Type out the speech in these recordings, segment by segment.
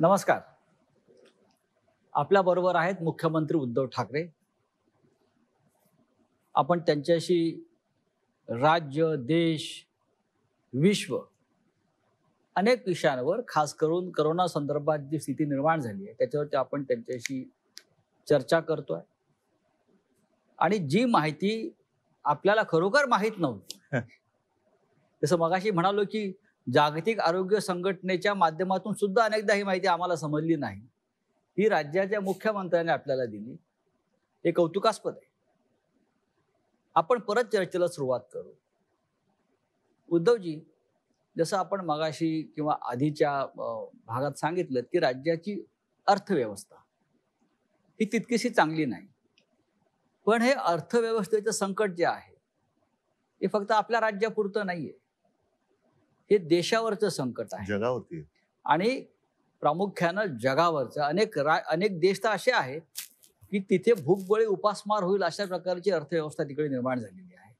नमस्कार. आपल्या बरोबर आहेत मुख्यमंत्री उद्धव ठाकरे. आपण त्यांच्याशी राज्य, देश, विश्व अनेक विषयांवर खास करून कोरोना संदर्भात जी स्थिती निर्माण झाली आहे त्याच्यावरती आपण त्यांच्याशी चर्चा करतोय. आणि जी माहिती आपल्याला खरोखर माहीत नव्हती, जसं मगाशी म्हणालो की जागतिक आरोग्य संघटनेच्या माध्यमातून सुद्धा अनेकदा ही माहिती आम्हाला समजली नाही, ही राज्याच्या मुख्यमंत्र्यांनी आपल्याला दिली. हे कौतुकास्पद आहे. आपण परत चर्चेला सुरुवात करू. उद्धवजी, जसं आपण मगाशी किंवा आधीच्या भागात सांगितलं की राज्याची अर्थव्यवस्था ही तितकीशी चांगली नाही. पण हे अर्थव्यवस्थेचं संकट जे आहे हे फक्त आपल्या राज्यापुरतं नाहीये, हे देशावरचं संकट आहे, जगावरती आणि प्रामुख्यानं जगावरचं. अनेक देश तर असे आहेत की तिथे भूकबळी उपासमार होईल अशा प्रकारची अर्थव्यवस्था तिकडे निर्माण झालेली आहे.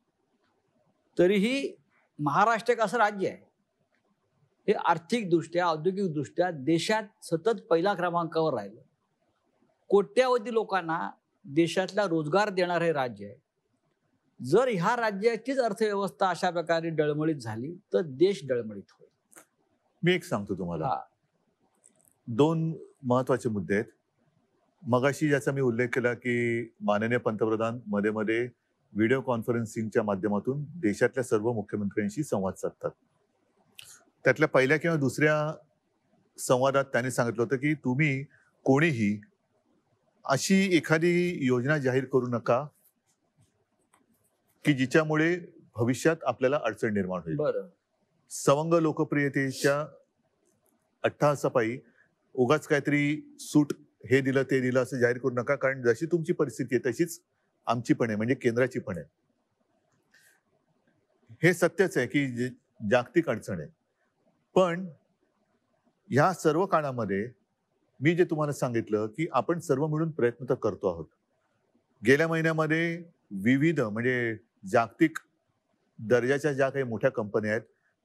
तरीही महाराष्ट्र एक असं राज्य आहे हे आर्थिकदृष्ट्या, औद्योगिकदृष्ट्या देशात सतत पहिल्या क्रमांकावर राहिलं. कोट्यावधी लोकांना देशातला रोजगार देणारं हे राज्य आहे. जर ह्या राज्याचीच अर्थव्यवस्था अशा प्रकारे डळमळीत झाली तर देश डळमळीत होईल. मी एक सांगतो तुम्हाला, दोन महत्वाचे मुद्दे आहेत. मगाशी ज्याचा मी उल्लेख केला की माननीय पंतप्रधान मध्ये मध्ये व्हिडिओ कॉन्फरन्सिंगच्या माध्यमातून देशातल्या सर्व मुख्यमंत्र्यांशी संवाद साधतात. त्यातल्या पहिल्या किंवा दुसऱ्या संवादात त्यांनी सांगितलं होतं की तुम्ही कोणीही अशी एखादी योजना जाहीर करू नका की जिच्यामुळे भविष्यात आपल्याला अडचण निर्माण होईल. बरं. सवंग लोकप्रियतेच्या अट्टहासापायी उगाच काहीतरी सूट हे दिलं ते दिलं असं जाहीर करू नका, कारण जशी तुमची परिस्थिती आहे तशीच आमची पण आहे, म्हणजे केंद्राची पण आहे. हे सत्यच आहे की जागतिक अडचण आहे. पण ह्या सर्व काळामध्ये मी जे तुम्हाला सांगितलं की आपण सर्व मिळून प्रयत्न तर करतो आहोत. गेल्या महिन्यामध्ये विविध म्हणजे जागतिक दर्जाच्या ज्या काही मोठ्या कंपन्या आहेत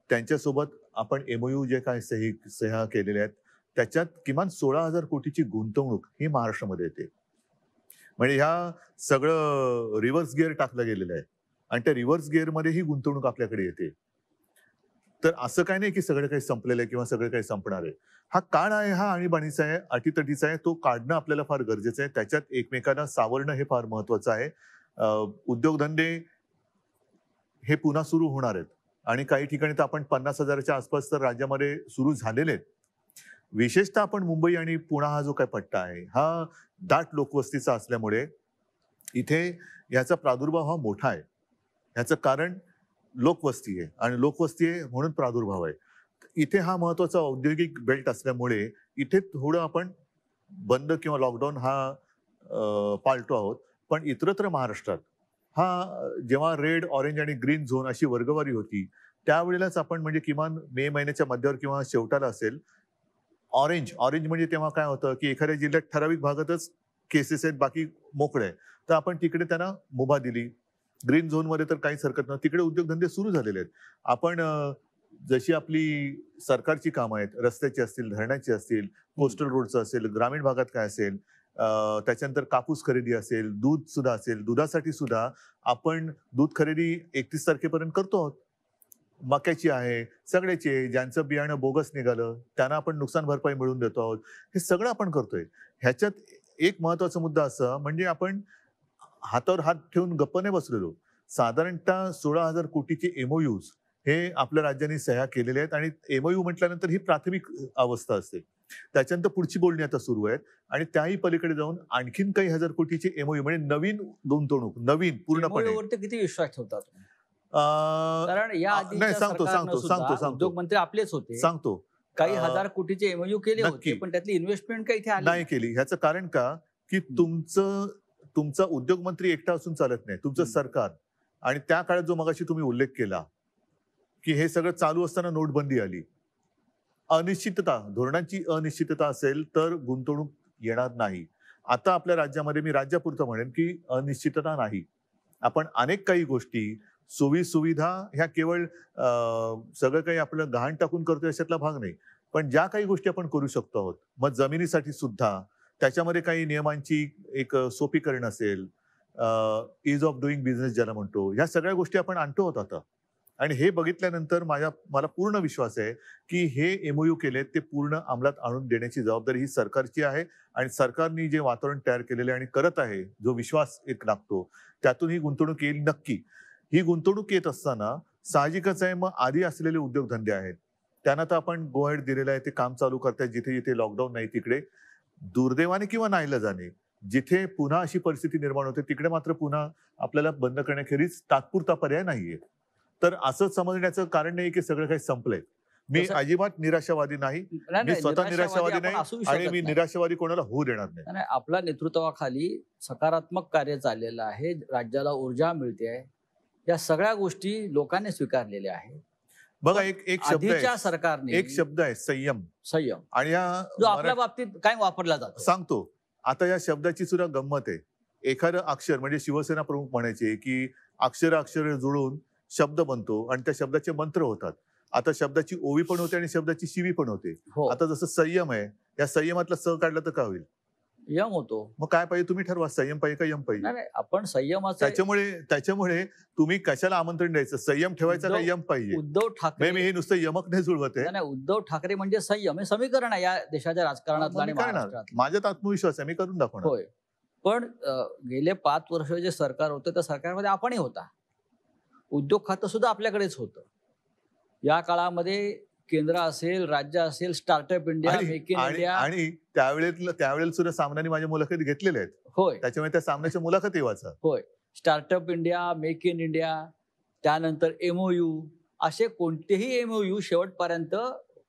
त्यांच्यासोबत आपण MOU जे काही सह्या केलेल्या आहेत त्याच्यात किमान 16,000 कोटीची गुंतवणूक ही महाराष्ट्रामध्ये येते. म्हणजे ह्या सगळं रिव्हर्स गिअर टाकलं गेलेलं आहे आणि त्या रिव्हर्स गिअरमध्ये ही गुंतवणूक आपल्याकडे येते. तर असं काही नाही की सगळं काही संपलेलं आहे किंवा सगळं काही संपणार आहे. हा काळ आहे, हा आणीबाणीचा आहे, अटीतटीचा आहे. तो काढणं आपल्याला फार गरजेचं आहे. त्याच्यात एकमेकांना सावरणं हे फार महत्वाचं आहे. उद्योगधंदे हे पुन्हा सुरू होणार आहेत आणि काही ठिकाणी तर आपण 50,000च्या आसपास तर राज्यामध्ये सुरू झालेले आहेत. विशेषतः आपण मुंबई आणि पुणा हा जो काही पट्टा आहे हा दाट लोकवस्तीचा असल्यामुळे इथे याचा प्रादुर्भाव हा मोठा आहे. याचं कारण लोकवस्ती आहे आणि लोकवस्ती आहे म्हणून प्रादुर्भाव आहे. इथे हा महत्वाचा औद्योगिक बेल्ट असल्यामुळे इथे थोडं आपण बंद किंवा लॉकडाऊन हा पाळतो आहोत. पण इतरत्र महाराष्ट्रात हा जेव्हा रेड, ऑरेंज आणि ग्रीन झोन अशी वर्गवारी होती त्यावेळेलाच आपण म्हणजे किमान मे महिन्याच्या मध्यावर किंवा शेवटाला असेल ऑरेंज म्हणजे तेव्हा काय होतं की एखाद्या जिल्ह्यात ठराविक भागातच केसेस आहेत, बाकी मोकळे आहे, तर आपण तिकडे त्यांना मुभा दिली. ग्रीन झोन मध्ये तर काहीच हरकत नाही, तिकडे उद्योगधंदे सुरू झालेले आहेत. आपण जशी आपली सरकारची कामं आहेत, रस्त्याची असतील, धरणाची असतील, कोस्टल रोडचं असेल, ग्रामीण भागात काय असेल, त्याच्यानंतर कापूस खरेदी असेल, दूध सुद्धा असेल, दुधासाठी सुद्धा आपण दूध खरेदी 31 तारखेपर्यंत करतो आहोत. मक्याची आहे, सगळ्याची आहे. ज्यांचं बियाणं बोगस निघालं त्यांना आपण नुकसान भरपाई मिळवून देतो आहोत. हे सगळं आपण करतोय. ह्याच्यात एक महत्वाचा मुद्दा असा म्हणजे आपण हातावर हात ठेवून गप्प नाही बसलेलो. साधारणतः 16,000 कोटीचे MOUs हे आपल्या राज्याने सह्या केलेले आहेत आणि MOU म्हटल्यानंतर ही प्राथमिक अवस्था असते. त्याच्यानंतर पुढची बोलणी आता सुरू आहेत आणि त्याही पलीकडे जाऊन आणखीन काही हजार कोटीचे MOU म्हणजे नवीन गुंतवणूक, नवीन पूर्णपणे. किती विश्वास ठेवता तुम्ही? कारण या आधी उद्योगमंत्री आपलेच होते. सांगतो काही हजार कोटीचे MOU केले होते पण त्यातली इन्व्हेस्टमेंट काही इथे आली नाही केली. ह्याचं कारण का की तुमचा उद्योगमंत्री एकटा असून चालत नाही, तुमचं सरकार. आणि त्या काळात जो मगाशी तुम्ही उल्लेख केला की हे सगळं चालू असताना नोटबंदी आली. अनिश्चितता, धोरणांची अनिश्चितता असेल तर गुंतवणूक येणार नाही. आता आपल्या राज्यामध्ये मी राज्यापुरतं म्हणेन की अनिश्चितता नाही. आपण अनेक काही गोष्टी, सोयी सुविधा ह्या केवळ सगळं काही आपलं गहाण टाकून करतोय अशातला भाग नाही. पण ज्या काही गोष्टी आपण करू शकतो आहोत, मग जमिनीसाठी सुद्धा त्याच्यामध्ये काही नियमांची एक सोपीकरण असेल, इज ऑफ डुईंग बिझनेस ज्याला म्हणतो, ह्या सगळ्या गोष्टी आपण आणतो आहोत आता. आणि हे बघितल्यानंतर मला पूर्ण विश्वास आहे की हे एमओयू केले ते पूर्ण अंमलात आणून देण्याची जबाबदारी ही सरकारची आहे. आणि सरकारने जे वातावरण तयार केलेले आणि करत आहे, जो विश्वास एक लागतो, त्यातून ही गुंतवणूक येईल नक्की. ही गुंतवणूक येत असताना साहजिकच आहे, मग आधी असलेले उद्योगधंदे आहेत त्यांना तर आपण गो अहेड दिलेलं आहे, ते काम चालू करतायत जिथे जिथे लॉकडाऊन नाही तिकडे. दुर्दैवाने किंवा नाईलाजाने जिथे पुन्हा अशी परिस्थिती निर्माण होते तिकडे मात्र पुन्हा आपल्याला बंद करण्याखेरीज तात्पुरता पर्याय नाहीये. तर असं समजण्याचं कारण नाही की सगळं काही संपलंय. मी तसं- अजिबात निराशावादी नाही. नाही, मी नाही, स्वतः निराशावादी आपण नाही असू आणि शकत मी नाही. निराशावादी कोणाला होऊ देणार नाही. नाही, आपल्या नेतृत्वाखाली सकारात्मक कार्य चाललेलं आहे, राज्याला ऊर्जा मिळते आहे, या सगळ्या गोष्टी लोकांनी स्वीकारलेल्या आहेत. बघा, एक शब्द आधीच्या आहे, सरकारने एक शब्द आहे संयम. संयम, आणि जो आपल्या या बाबतीत काय वापरला जातो. सांगतो, आता या शब्दाची सुद्धा गंमत आहे. एखादं अक्षर म्हणजे शिवसेना प्रमुख म्हणायचे की अक्षर जुळून शब्द बनतो आणि त्या शब्दाचे मंत्र होतात. आता शब्दाची ओवी पण होते आणि शब्दाची शिवी पण होते. हो, आता जसं संयम आहे, या संयमातला स काढला तर काय होईल? यम होतो. मग काय पाहिजे तुम्ही ठरवा, संयम पाहिजे का यम पाहिजे? नाही, आपण संयमाचे त्याच्यामुळे तुम्ही कशाला आमंत्रण द्यायचं, संयम ठेवायचा का यम पाहिजे? उद्धव ठाकरे मी हे नुसतं यमक नाही जुळवत आहे. नाही, उद्धव ठाकरे म्हणजे संयम हे समीकरण आहे या देशाच्या राजकारणातलं आणि मी करणार, महाराष्ट्रातलं. माझ्यात आत्मविश्वास आहे, मी करून दाखवणार. होय, पण गेले 5 वर्ष जे सरकार होतं त्या सरकारमध्ये आपणही होता. उद्योग खातं सुद्धा आपल्याकडेच होतं. या काळामध्ये केंद्र असेल, राज्य असेल, startup India, make in India. आणि त्यावेळेला सुद्धा सामन्याने माझ्या मुलाखती घेतलेल्या आहेत. होय त्याच्यामुळे त्या सामन्याच्या मुलाखती वाचा. होय, startup India, make in India, त्यानंतर एमओयू, असे कोणतेही एमओयू शेवटपर्यंत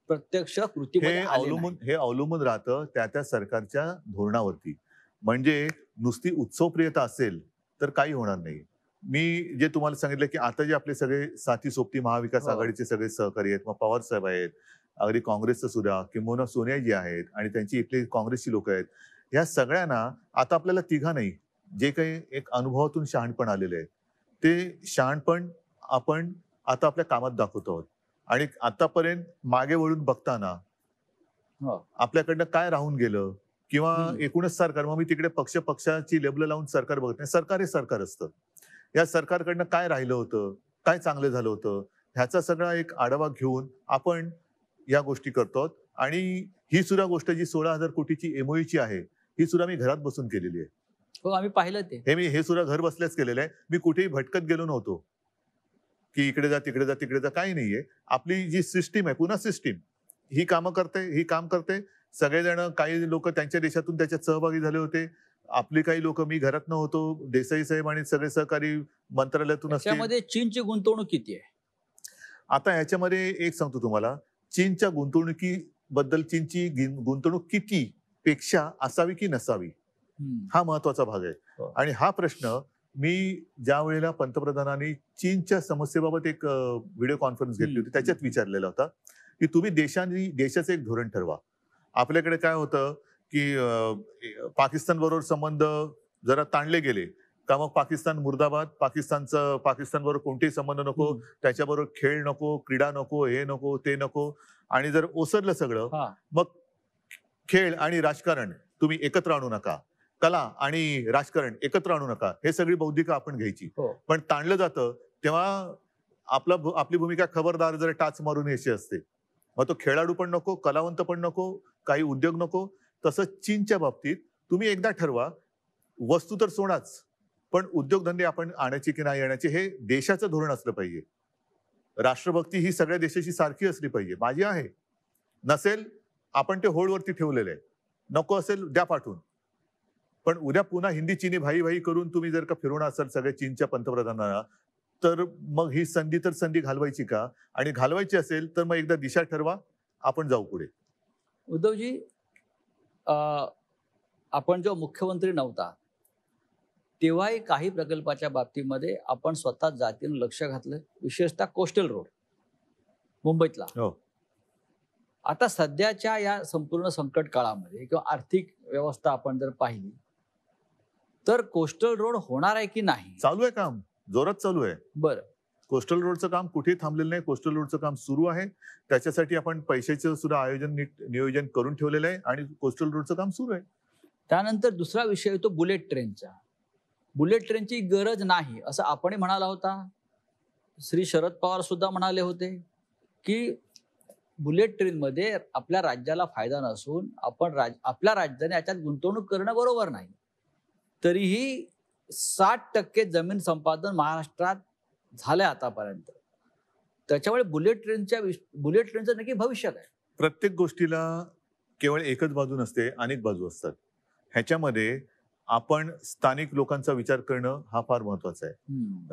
प्रत्यक्ष कृतीमध्ये आले नाही. हे अवलंबून राहतं त्या सरकारच्या धोरणावरती. म्हणजे नुसती उत्सवप्रियता असेल तर काही होणार नाही. मी जे तुम्हाला सांगितलं की आता जे आपले सगळे साथी सोबती महाविकास हो. आघाडीचे सगळे सहकारी आहेत, मग पवार साहेब आहेत, अगदी काँग्रेसचं सुद्धा, किंबहुना सोनियाजी आहेत आणि त्यांची इथली काँग्रेसची लोक आहेत, या सगळ्यांना आता आपल्याला तिघा नाही, जे काही एक अनुभवातून शहाणपण आलेले आहे, ते शहाणपण आपण आता आपल्या कामात दाखवतो आहोत. आणि आतापर्यंत मागे वळून बघताना हो. आपल्याकडनं काय राहून गेलं किंवा एकूणच सरकार, मग मी तिकडे पक्षाची लेबल लावून सरकार बघत नाही. सरकार हे सरकार असतं. या सरकारकडनं काय राहिलं होतं, काय चांगलं झालं होतं, ह्याचा सगळा एक आढावा घेऊन आपण या गोष्टी करतो. आणि ही सुद्धा गोष्ट जी 16,000 कोटीची एमओयूची आहे, ही सुद्धा मी घरात बसून केलेली आहे. हो, आम्ही पाहिलं ते. हे सुद्धा घर बसल्याच केलेलं आहे. मी कुठेही भटकत गेलो नव्हतो की इकडे जा तिकडे जा तिकडे जा, काही नाहीये. आपली जी सिस्टीम आहे, पुन्हा सिस्टीम ही काम करते. सगळेजण, काही लोक त्यांच्या देशातून त्याच्यात सहभागी झाले होते. आपली काही लोक, मी घरात नव्हतो, देसाई साहेब आणि सगळे सहकारी मंत्रालयातून असतील. त्याच्यामध्ये चीनची गुंतवणूक किती आहे? आता ह्याच्यामध्ये एक सांगतो तुम्हाला, चीनच्या गुंतवणुकीबद्दल, चीनची गुंतवणूक किती पेक्षा असावी की नसावी, हा महत्वाचा भाग आहे. हो. आणि हा प्रश्न मी ज्या वेळेला पंतप्रधानांनी चीनच्या समस्येबाबत एक व्हिडिओ कॉन्फरन्स घेतली होती, त्याच्यात विचारलेला होता की तुम्ही देशाचं एक धोरण ठरवा. आपल्याकडे काय होतं की पाकिस्तान बरोबर संबंध जरा ताणले गेले का मग पाकिस्तान मुर्दाबाद, पाकिस्तान बरोबर कोणतेही संबंध नको, त्याच्याबरोबर खेळ नको, क्रीडा नको, हे नको, ते नको. आणि जर ओसरलं सगळं, मग खेळ आणि राजकारण तुम्ही एकत्र आणू नका, कला आणि राजकारण एकत्र आणू नका, हे सगळी बौद्धिक आपण घ्यायची. पण ताणलं जातं तेव्हा आपली भूमिका खबरदार जर टाच मारून यायची असते. मग तो खेळाडू पण नको, कलावंत पण नको, काही उद्योग नको. तसंच चीनच्या बाबतीत तुम्ही एकदा ठरवा, वस्तू तर सोडाच, पण उद्योगधंदे आपण आणायचे की नाही आणायचे हे देशाचं धोरण असलं पाहिजे. राष्ट्रभक्ती ही सगळ्या देशाची सारखी असली पाहिजे. माझी आहे, नसेल आपण ते होल्डवरती ठेवलेलं आहे, नको असेल द्या पाठवून. पण उद्या पुन्हा हिंदी चीनी भाई भाई करून तुम्ही जर का फिरवणार असाल सगळ्या चीनच्या पंतप्रधानांना, तर मग ही संधी घालवायची का? आणि घालवायची असेल तर मग एकदा दिशा ठरवा, आपण जाऊ पुढे. उद्धवजी, आपण जेव्हा मुख्यमंत्री नव्हता तेव्हाही काही प्रकल्पाच्या बाबतीमध्ये आपण स्वतः जातीनं लक्ष घातलं, विशेषतः कोस्टल रोड मुंबईतला. हो. आता सध्याच्या या संपूर्ण संकट काळामध्ये किंवा आर्थिक व्यवस्था आपण जर पाहिली तर कोस्टल रोड होणार आहे की नाही? चालू आहे काम, जोरात चालू आहे. बरं, कोस्टल रोडचं काम कुठेही थांबलेलं नाही. कोस्टल रोडचं काम सुरू आहे. त्याच्यासाठी आपण पैशाचं सुद्धा आयोजन नियोजन करून ठेवलेलं आहे आणि कोस्टल रोडचं काम सुरू आहे. त्यानंतर दुसरा विषय येतो बुलेट ट्रेनचा. बुलेट ट्रेनची गरज नाही असं आपण म्हणाला होता. श्री शरद पवार सुद्धा म्हणाले होते की बुलेट ट्रेनमध्ये आपल्या राज्याला फायदा नसून आपल्या राज्याने याच्यात गुंतवणूक करणं बरोबर नाही. तरीही 60% जमीन संपादन महाराष्ट्रात झालंय आतापर्यंत. त्याच्यामुळे बुलेट ट्रेनचं नक्की भविष्य काय? प्रत्येक गोष्टीला केवळ एकच बाजू नसते, अनेक बाजू असतात. ह्याच्यामध्ये आपण स्थानिक लोकांचा विचार करणं हा फार महत्वाचा आहे.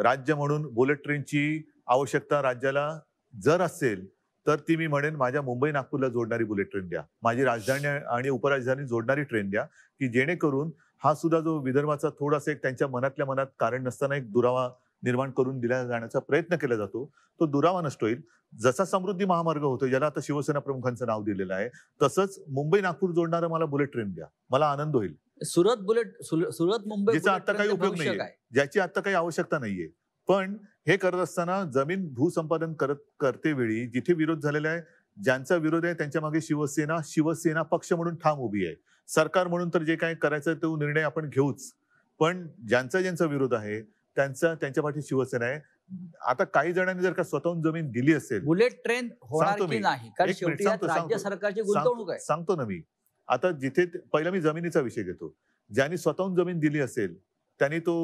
राज्य म्हणून बुलेट ट्रेनची आवश्यकता राज्याला जर असेल तर ती मी म्हणेन माझ्या मुंबई नागपूरला जोडणारी बुलेट ट्रेन द्या. माझी राजधानी आणि उपराजधानी जोडणारी ट्रेन द्या, की जेणेकरून हा सुद्धा जो विदर्भाचा थोडासा एक त्यांच्या मनातल्या मनात कारण नसताना एक दुरावा निर्माण करून दिला जाण्याचा प्रयत्न केला जातो, तो दुरावा नष्ट होईल. जसा समृद्धी महामार्ग होतो, ज्याला आता शिवसेना प्रमुखांचं नाव दिलेलं आहे, तसंच मुंबई नागपूर जोडणारं मला बुलेट ट्रेन द्या, मला आनंद होईल. सुरत मुंबई ज्याचा आता काही उपयोग नाहीये, ज्याची आता काही आवश्यकता नाहीये. पण हे करत असताना जमीन भूसंपादन करते वेळी जिथे विरोध झालेला आहे, ज्यांचा विरोध आहे त्यांच्या मागे शिवसेना पक्ष म्हणून ठाम उभी आहे. सरकार म्हणून तर जे काही करायचं तो निर्णय आपण घेऊच, पण ज्यांचा विरोध आहे त्यांच्या पाठी शिवसेना आहे. आता काही जणांनी जर का स्वतःहून जमीन दिली असेल, बुलेट ट्रेन होणार की नाही, कारण शेवटी यात राज्य सरकारची गुंतवणूक आहे. सांगतो ना मी. आता जिथे पहिला मी जमिनीचा विषय घेतो. ज्यांनी स्वतःहून जमीन दिली असेल त्यांनी तो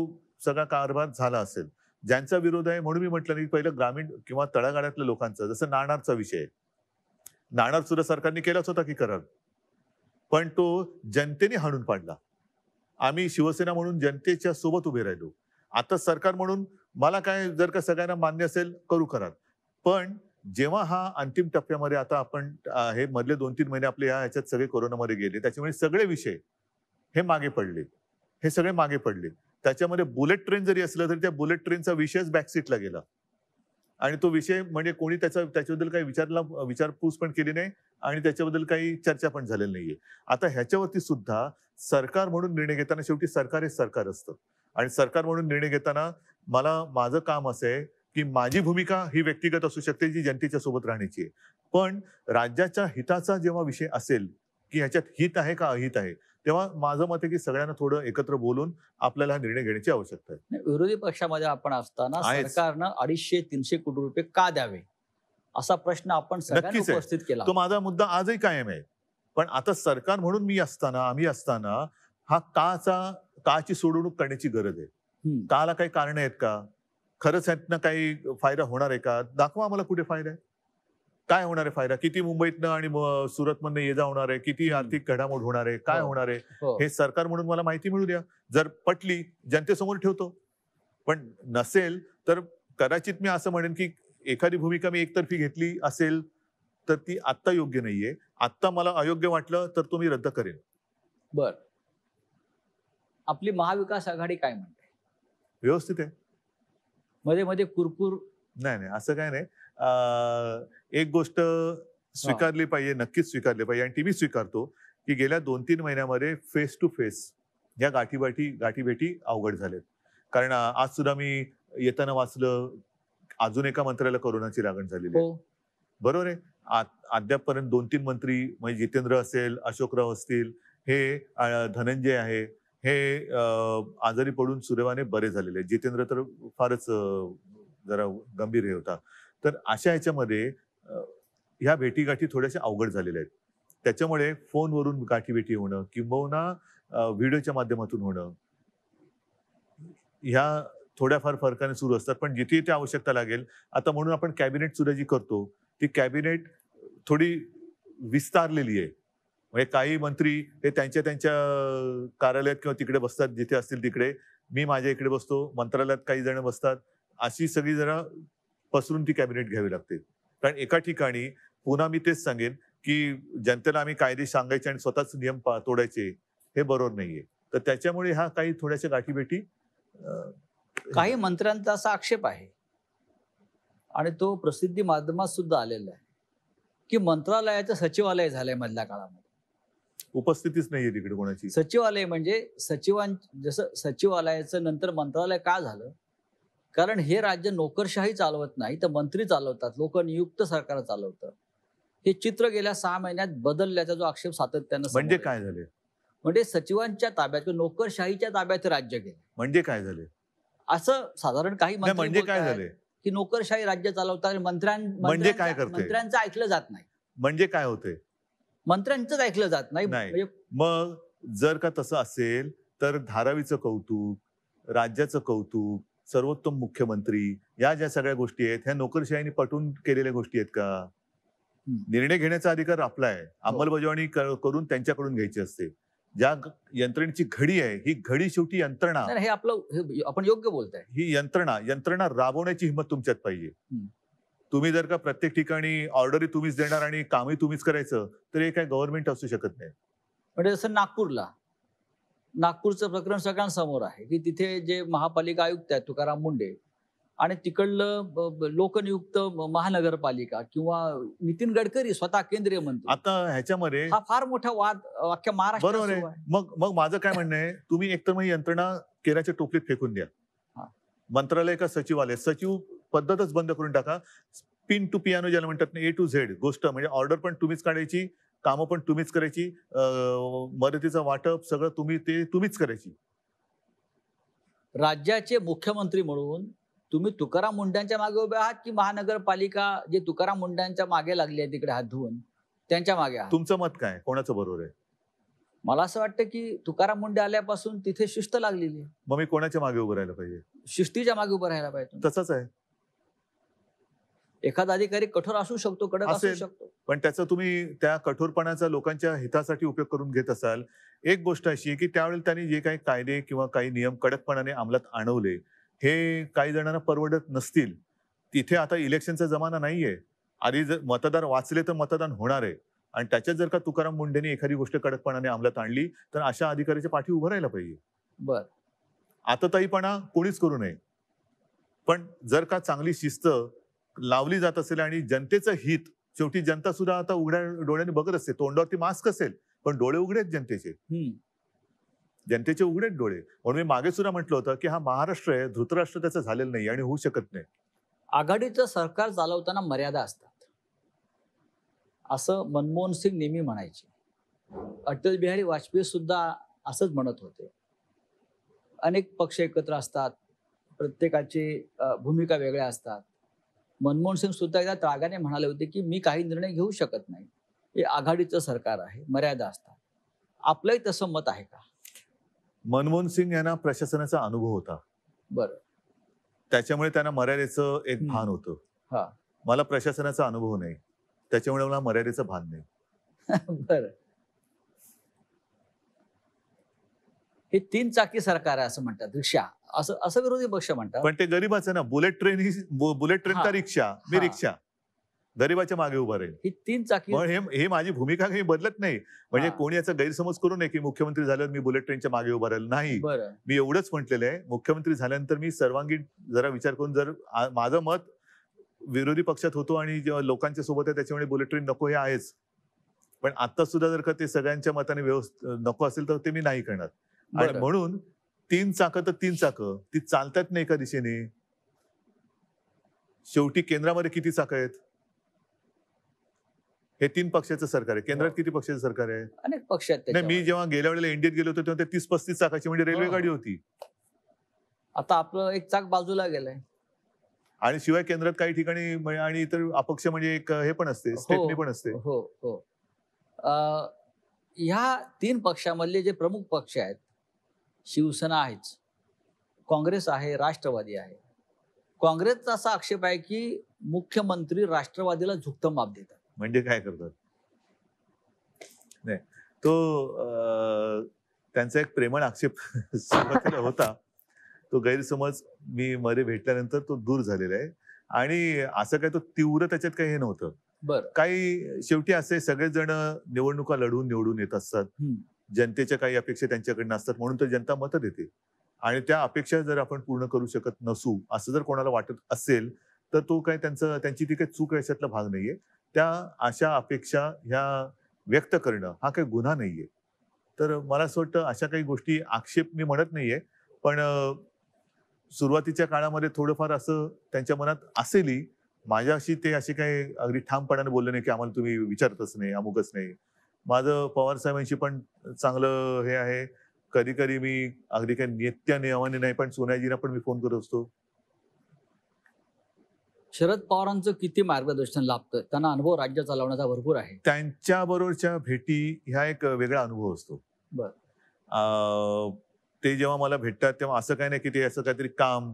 सगळा कारभार झाला असेल. ज्यांचा विरोध आहे म्हणून मी म्हटलं नाही, पहिलं ग्रामीण किंवा तळागाळातल्या लोकांचा, जसं नाणारचा विषय आहे. नाणार सुद्धा सरकारने केलाच होता की करार, पण तो जनतेने हाणून पाडला. आम्ही शिवसेना म्हणून जनतेच्या सोबत उभे राहिलो. आता सरकार म्हणून मला काय, जर का सगळ्यांना मान्य असेल करू करार, पण जेव्हा हा अंतिम टप्प्यामध्ये आता आपण हे मधले 2-3 महिने आपले ह्याच्यात सगळे कोरोनामध्ये गेले, त्याच्यामुळे सगळे विषय हे मागे पडले, हे सगळे मागे पडले. त्याच्यामध्ये बुलेट ट्रेन जरी असलं तरी त्या बुलेट ट्रेनचा विषयच बॅकसीटला गेला आणि तो विषय म्हणजे कोणी त्याच्याबद्दल काही विचारपूस पण केली नाही आणि त्याच्याबद्दल काही चर्चा पण झालेली नाहीये. आता ह्याच्यावरती सुद्धा सरकार म्हणून निर्णय घेताना शेवटी सरकार हे सरकार असतं आणि सरकार म्हणून निर्णय घेताना माझं काम असं आहे की माझी भूमिका ही व्यक्तिगत असू शकते, जी जनतेच्या सोबत राहण्याची आहे. पण राज्याच्या हिताचा जेव्हा विषय असेल की ह्याच्यात हित आहे का अहित आहे, तेव्हा माझं मत आहे की सगळ्यांना थोडं एकत्र बोलून आपल्याला हा निर्णय घेण्याची आवश्यकता आहे. विरोधी पक्षामध्ये आपण असताना सरकारनं 250-300 कोटी रुपये का द्यावे असा प्रश्न आपण सगळ्यांनी उपस्थित केला. तो माझा मुद्दा आजही कायम आहे. पण आता सरकार म्हणून आम्ही असताना हा काची सोडवणूक करण्याची गरज आहे. काला काही कारण आहेत का? खरंच ह्यातनं काही फायदा होणार आहे का? दाखवा आम्हाला कुठे फायदा आहे. काय होणार आहे फायदा? किती मुंबईतनं आणि सुरतमधनं ये जा होणार आहे? किती आर्थिक घडामोड होणार आहे? काय होणार आहे? हे सरकार म्हणून मला माहिती मिळू द्या. जर पटली जनतेसमोर ठेवतो, पण नसेल तर कदाचित मी असं म्हणेन की एखादी भूमिका मी एकतर्फी घेतली असेल तर ती आत्ता योग्य नाहीये. आत्ता मला अयोग्य वाटलं तर तो मी रद्द करेन. बर, आपली महाविकास आघाडी काय म्हणते? व्यवस्थित आहे. मध्ये मध्ये कुरकुर नाही, असं काय नाही. एक गोष्ट स्वीकारली पाहिजे, नक्कीच स्वीकारली पाहिजे आणि ती मी स्वीकारतो की गेल्या 2-3 महिन्यामध्ये फेस टू फेस या गाठीभेटी अवघड झालेत. कारण आज सुद्धा मी येताना वाचलं, अजून एका मंत्र्याला कोरोनाची लागण झालेली आहे. बरोबर आहे. अद्यापपर्यंत 2-3 मंत्री म्हणजे जितेंद्र असेल, अशोकराव असतील, हे धनंजय आहे, हे आजारी पडून सुदैवाने बरे झालेले. जितेंद्र तर फारच जरा गंभीर हे होता. तर अशा ह्याच्यामध्ये ह्या भेटीगाठी थोड्याशा अवघड झालेल्या आहेत. त्याच्यामुळे फोनवरून गाठीभेटी होणं किंबहुना व्हिडिओच्या माध्यमातून होणं, ह्या थोड्याफार फरकाने सुरू असतात. पण जिथे ते आवश्यकता लागेल, आता म्हणून आपण कॅबिनेट सुद्धा जी करतो ती कॅबिनेट थोडी विस्तारलेली आहे. म्हणजे काही मंत्री हे त्यांच्या कार्यालयात किंवा तिकडे बसतात, जिथे असतील तिकडे. मी माझ्या इकडे बसतो, मंत्रालयात काही जण बसतात. अशी सगळी जरा पसरून ती कॅबिनेट घ्यावी लागते. कारण एका ठिकाणी पुन्हा मी तेच सांगेन की जनतेला आम्ही कायदे सांगायचे आणि स्वतःच नियम तोडायचे, हे बरोबर नाहीये. तर त्याच्यामुळे ह्या काही थोड्याशा गाठीभेटी. काही मंत्र्यांचा असा आक्षेप आहे आणि तो प्रसिद्धी माध्यमात सुद्धा आलेला आहे की मंत्रालयाचं सचिवालय झालंय मधल्या काळामध्ये. उपस्थितीच नाहीये तिकडे कोणाची. सचिवालय म्हणजे जसं सचिवालयाचं नंतर मंत्रालय का झालं कारण हे राज्य नोकरशाही चालवत नाही, तर मंत्री चालवतात, लोकनियुक्त सरकार चालवतं. हे चित्र गेल्या 6 महिन्यात बदलल्याचा जो आक्षेप सातत्यानं समोर म्हणजे येतो. काय झाले? म्हणजे सचिवांच्या ताब्यात किंवा नोकरशाहीच्या ताब्यात हे राज्य गेलं. म्हणजे काय झाले? असं साधारण काही नाही, मंत्री म्हणजे काय बोलतायत झाले? की नोकरशाही राज्य चालवतात, म्हणजे काय करते? मंत्र्यांचं ऐकलं जात नाही. म्हणजे काय होते? मंत्र्यांचंच ऐकलं जात नाही. नाही. म्हणजे मग जर का तसं असेल तर धारावीचं कौतुक, राज्याचं कौतुक, सर्वोत्तम मुख्यमंत्री या ज्या सगळ्या गोष्टी आहेत ह्या नोकरशाहीने पटवून केलेल्या गोष्टी आहेत का? निर्णय घेण्याचा अधिकार आपला आहे. अंमलबजावणी करून त्यांच्याकडून घ्यायची असते. ज्या यंत्रणेची घडी आहे ही घडी शेवटी यंत्रणा, नाही, हे आपलं आपण योग्य बोलताय. ही यंत्रणा राबवण्याची हिंमत तुमच्यात पाहिजे. तुम्ही जर का प्रत्येक ठिकाणी ऑर्डरी तुम्हीच देणार आणि कामही तुम्हीच करायचं तर हे काय गव्हर्नमेंट असू शकत नाही. म्हणजे जसं नागपूरचं प्रकरण सगळ्यांसमोर आहे की तिथे जे महापालिका आयुक्त आहेत तुकाराम मुंडे आणि तिकडलं लोकनियुक्त महानगरपालिका किंवा नितीन गडकरी स्वतः केंद्रीय मंत्री, आता ह्याच्यामध्ये हा फार मोठा वाद अख्ख्या महाराष्ट्रात बरोबर सुरू आहे. आहे. मग माझं काय म्हणणं आहे, तुम्ही एकतर मग यंत्रणा केराच्या टोपलीत फेकून द्या. हा. मंत्रालय का सचिवालय, सचिव पद्धतच बंद करून टाका. पिन टू पियानो ज्याला म्हणतात ना, ए टू झेड गोष्ट, म्हणजे ऑर्डर पण तुम्हीच काढायची, कामं पण तुम्हीच करायची, मदतीचं वाटप सगळं तुम्हीच करायची. राज्याचे मुख्यमंत्री म्हणून तुम्ही तुकाराम मुंड्यांच्या मागे उभे आहात की महानगरपालिका जे तुकाराम मुंड्यांच्या मागे लागली आहे तिकडे हात धुवून त्यांच्या मागे आहात? तुमचं मत काय, कोणाचं बरोबर आहे? मला असं वाटतं की तुकाराम मुंडे आल्यापासून तिथे शिस्त लागलेली आहे. मग मी कोणाच्या मागे उभं राहायला पाहिजे? शिस्तीच्या मागे उभं राहायला पाहिजे. तसंच आहे. एखादा अधिकारी कठोर असू शकतो, कडक असू असेल. शकतो, पण त्याचा तुम्ही त्या कठोरपणाचा लोकांच्या हितासाठी उपयोग करून घेत असाल. एक गोष्ट अशी आहे की त्यावेळेला त्यांनी जे काही कायदे किंवा काही नियम कडकपणाने अंमलात आणवले हे काही जणांना परवडत नसतील. तिथे आता इलेक्शनचा जमाना नाहीये. आधी जर मतदार वाचले तर मतदान होणार आहे आणि त्याच्यात जर का तुकाराम मुंडेंनी एखादी गोष्ट कडकपणाने अंमलात आणली तर अशा अधिकाऱ्याच्या पाठी उभं राहायला पाहिजे. बर आतताईपणा कोणीच करू नये. पण जर का चांगली शिस्त लावली जात असेल आणि जनतेचं हित, शेवटी जनता सुद्धा आता उघड्या डोळ्याने बघत असते. तोंडावरती मास्क असेल पण डोळे उघडे आहेत जनतेचे. जनतेचे उघडे आहेत डोळे. म्हणून मी मागे सुद्धा म्हटलं होतं की हा महाराष्ट्र आहे, धृतराष्ट्र त्याचं झालेलं नाही आणि होऊ शकत नाही. आघाडीचं सरकार चालवताना मर्यादा असतात असं मनमोहन सिंग नेहमी म्हणायचे. अटल बिहारी वाजपेयी सुद्धा असंच म्हणत होते. अनेक पक्ष एकत्र असतात, प्रत्येकाची भूमिका वेगळ्या असतात. मनमोहन सिंग सुद्धा एकदा रागाने म्हणाले होते की मी काही निर्णय घेऊ शकत नाही, हे आघाडीचं सरकार आहे, मर्यादा असतात. आपलंही तसं मत आहे का? मनमोहन सिंग यांना प्रशासनाचा अनुभव होता. बरं. त्याच्यामुळे त्यांना मर्यादेचं एक भान होतं. हा. मला प्रशासनाचा अनुभव नाही, त्याच्यामुळे मला मर्यादेचं भान नाही. बरं. हे 3 चाकी सरकार आहे असं म्हणतात, रिक्षा असं विरोधी पक्ष म्हणतात. पण ते गरीबाचं ना, बुलेट ट्रेन हा. का रिक्षा, मी हा. रिक्षा गरीबाच्या मागे उभा राहील. ही 3 चाकी. मग हे माझी भूमिका काही बदलत नाही. म्हणजे हा. कोणी याचा गैरसमज करू नये की मुख्यमंत्री झाल्यावर मी बुलेट ट्रेनच्या मागे उभा राहील. नाही, बरं. मी एवढंच म्हटलेलं आहे, मुख्यमंत्री झाल्यानंतर मी सर्वांगीण जरा विचार करून, जर माझं मत विरोधी पक्षात होतो आणि जेव्हा लोकांच्या सोबत आहे त्याच्यामुळे बुलेट ट्रेन नको हे आहेच. पण आता सुद्धा जर का ते सगळ्यांच्या मताने नको असेल तर ते मी नाही करणार. आणि म्हणून 3 चाकं तर 3 चाकं ती चालतात नाही एका दिशेने. शेवटी केंद्रामध्ये किती चाकं आहेत? हे 3 पक्षाचं सरकार आहे. केंद्रात किती पक्षाचं सरकार आहे? अनेक पक्ष आहेत. नाही, मी जेव्हा गेल्या वेळेला इंडियात गेलो होतो तेव्हा ते 30-35 चाकाची म्हणजे रेल्वे गाडी होती. आता आपलं एक चाक बाजूला गेलंय. आणि शिवाय केंद्रात काही ठिकाणी आणि इतर अपक्ष म्हणजे एक हे पण असते, स्टेपनी पण असते. हो हो. ह्या 3 पक्षामधले जे प्रमुख पक्ष आहेत, शिवसेना आहेच, काँग्रेस आहे, राष्ट्रवादी आहे. काँग्रेसचा असा आक्षेप आहे की मुख्यमंत्री राष्ट्रवादीला झुकतं माप देतात. म्हणजे काय करतात? नाही, तो त्यांचा एक प्रेमळ आक्षेप सुरुवातीला होता. तो गैरसमज मी मध्ये भेटल्यानंतर तो दूर झालेला आहे आणि असं काय तो तीव्र त्याच्यात काही हे नव्हतं. बरं. काही शेवटी असे सगळेच जण निवडणुका लढवून निवडून येत असतात. जनतेच्या काही अपेक्षा त्यांच्याकडनं असतात, म्हणून तर जनता मतं देते. आणि त्या अपेक्षा जर आपण पूर्ण करू शकत नसू असं जर कोणाला वाटत असेल तर तो काय त्यांची ती काही चूक याच्यातला भाग नाहीये. त्या अशा अपेक्षा ह्या व्यक्त करणं हा काही गुन्हा नाहीये. तर मला असं वाटतं अशा काही गोष्टी आक्षेप मी म्हणत नाहीये, पण सुरुवातीच्या काळामध्ये थोडंफार असं त्यांच्या मनात असेलही. माझ्याशी ते असे काही अगदी ठामपणाने बोलले नाही की आम्हाला तुम्ही विचारतच नाही, अमुकच नाही. माझं पवार साहेबांशी पण चांगलं हे आहे. कधी कधी मी अगदी काही नित्य नियमाने नाही, पण सोनियाजींना पण मी फोन करत असतो. शरद पवारांचं किती मार्गदर्शन लाभतं? त्यांना अनुभव राज्य चालवण्याचा भरपूर आहे. त्यांच्या बरोबरच्या भेटी ह्या एक वेगळा अनुभव असतो. बर. ते जेव्हा मला भेटतात तेव्हा असं काही नाही की ते असं काहीतरी काम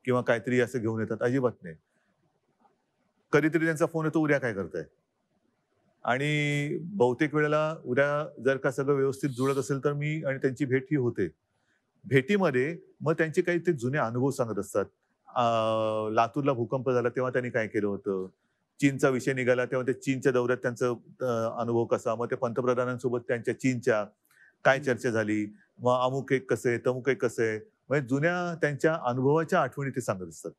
किंवा काहीतरी असं घेऊन येतात, अजिबात नाही. कधीतरी त्यांचा फोन येतो, उद्या काय करताय? आणि बहुतेक वेळेला उद्या जर का सगळं व्यवस्थित जुळत असेल तर मी आणि त्यांची भेट ही होते. भेटीमध्ये मग त्यांचे काही ते जुने अनुभव सांगत असतात. लातूरला भूकंप झाला तेव्हा त्यांनी काय केलं होतं. चीनचा विषय निघाला तेव्हा ते चीनच्या दौऱ्यात त्यांचा अनुभव कसा, मग ते पंतप्रधानांसोबत त्यांच्या चीनच्या काय चर्चा झाली, मग अमुक एक कसं आहे, तमुक एक कसं आहे. म्हणजे जुन्या त्यांच्या अनुभवाच्या आठवणी ते सांगत असतात.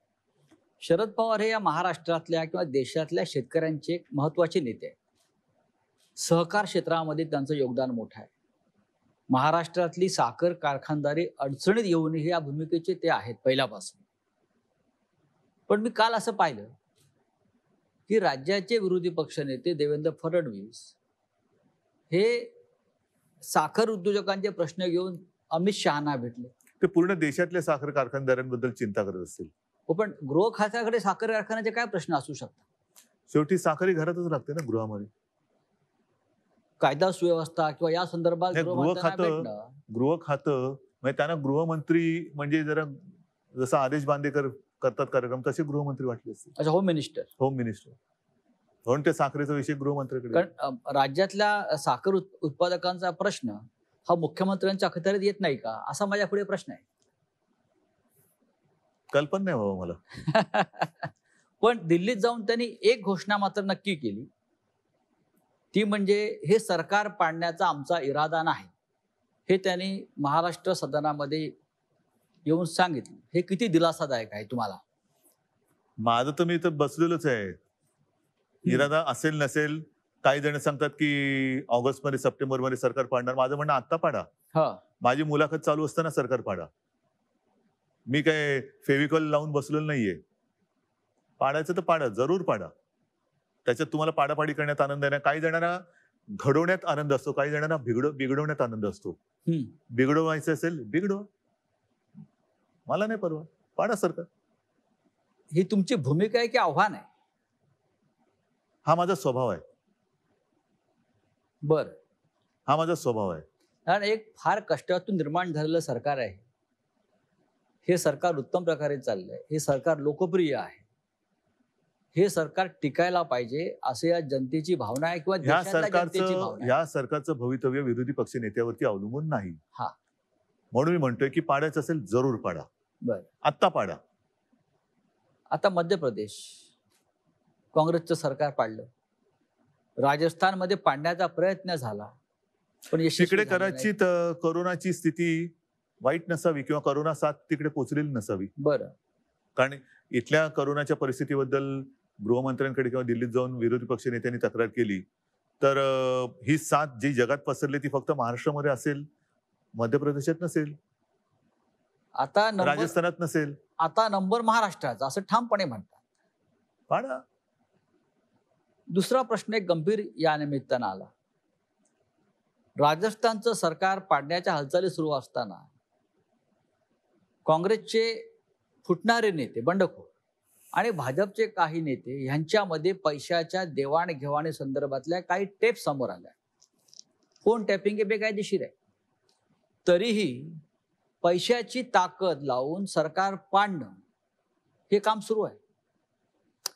शरद पवार हे या महाराष्ट्रातल्या किंवा देशातल्या शेतकऱ्यांचे एक महत्वाचे नेते आहेत. सहकार क्षेत्रामध्ये त्यांचं योगदान मोठं आहे. महाराष्ट्रातली साखर कारखानदारी अडचणीत येऊनही या भूमिकेचे ते आहेत पहिल्यापासून. पण मी काल असं पाहिलं की राज्याचे विरोधी पक्षनेते देवेंद्र फडणवीस हे साखर उद्योजकांचे प्रश्न घेऊन अमित शहाना भेटले. ते पूर्ण देशातल्या साखर कारखानदारांबद्दल चिंता करत असतील. हो, पण गृह खात्याकडे साखर कारखान्याचे काय प्रश्न असू शकतात? शेवटी साखर ही घरातच लागते ना, गृहामध्ये. कायदा सुव्यवस्था किंवा या संदर्भात नाही, गृहमंत्र्यांना भेटणं. गृह खातं म्हणजे त्यांना गृहमंत्री म्हणजे जरा जसा आदेश बांदेकर करतात कार्यक्रम तसे गृहमंत्री वाटले असते. अच्छा, होम मिनिस्टर. होम मिनिस्टर म्हणून ते साखरेचा विषय गृहमंत्र्याकडे. कारण राज्यातल्या साखर उत्पादकांचा प्रश्न हा मुख्यमंत्र्यांच्या अखत्यारीत येत नाही का, असा माझ्या पुढे प्रश्न आहे. कल्पना नाही बाबा मला. पण दिल्लीत जाऊन त्यांनी एक घोषणा मात्र नक्की केली, ती म्हणजे हे सरकार पाडण्याचा आमचा इरादा नाही, हे त्यांनी महाराष्ट्र सदनामध्ये येऊन सांगितलं. हे किती दिलासादायक आहे तुम्हाला? माझं तर मी इथं बसलेलोच आहे. इरादा असेल नसेल, काही जण सांगतात की ऑगस्ट मध्ये सप्टेंबर मध्ये सरकार पाडणार. माझं म्हणणं आत्ता पाडा. माझी मुलाखत चालू असताना सरकार पाडा. मी काय फेविकॉल लावून बसलेलो नाहीये. पाडायचं तर पाडा, जरूर पाडा. त्याच्यात तुम्हाला पाडापाडी करण्यात आनंद आहे ना. काही जणांना घडवण्यात आनंद असतो, काही जणांना बिघडवण्यात आनंद असतो. बिघडवायचं असेल बिघडवा, मला नाही परवा, पाडा सरकार. ही तुमची भूमिका आहे की आव्हान आहे? हा माझा स्वभाव आहे. बर. हा माझा स्वभाव आहे. कारण एक फार कष्टातून निर्माण झालेलं सरकार आहे. हे सरकार उत्तम प्रकारे चाललंय. हे सरकार लोकप्रिय आहे. हे सरकार टिकायला पाहिजे असे या जनतेची भावना आहे किंवा देशातल्या जनतेची भावना आहे. या सरकारचं भवितव्य विरोधी पक्ष नेत्यावरती अवलंबून नाही. हा, म्हणून मी म्हणतोय की पाडायचं असेल जरूर पाडा. बर. आत्ता पाडा. आता मध्य प्रदेश काँग्रेसचं सरकार पाडलं. राजस्थानमध्ये पाडण्याचा प्रयत्न झाला, पण तिकडे कदाचित कोरोनाची स्थिती वाईट नसावी किंवा कोरोना साथ तिकडे पोहोचलेली नसावी. बरं. कारण इथल्या कोरोनाच्या परिस्थितीबद्दल गृहमंत्र्यांकडे किंवा दिल्लीत जाऊन विरोधी पक्ष नेत्यांनी तक्रार केली तर ही साथ जी जगात पसरली ती फक्त महाराष्ट्रामध्ये असेल, मध्य प्रदेशात नसेल, आता राजस्थानात नसेल. आता नंबर महाराष्ट्राचा असं ठामपणे म्हणतात. पाडा. दुसरा प्रश्न एक गंभीर या निमित्तानं आला. राजस्थानचं सरकार पाडण्याच्या हालचाली सुरू असताना काँग्रेसचे फुटणारे नेते, बंडखोर आणि भाजपचे काही नेते यांच्यामध्ये पैशाच्या देवाणघेवाणी संदर्भातल्या काही टेप समोर आल्या. फोन टॅपिंग हे बेकायदेशीर आहे. तरीही पैशाची ताकद लावून सरकार पाडणं हे काम सुरू आहे.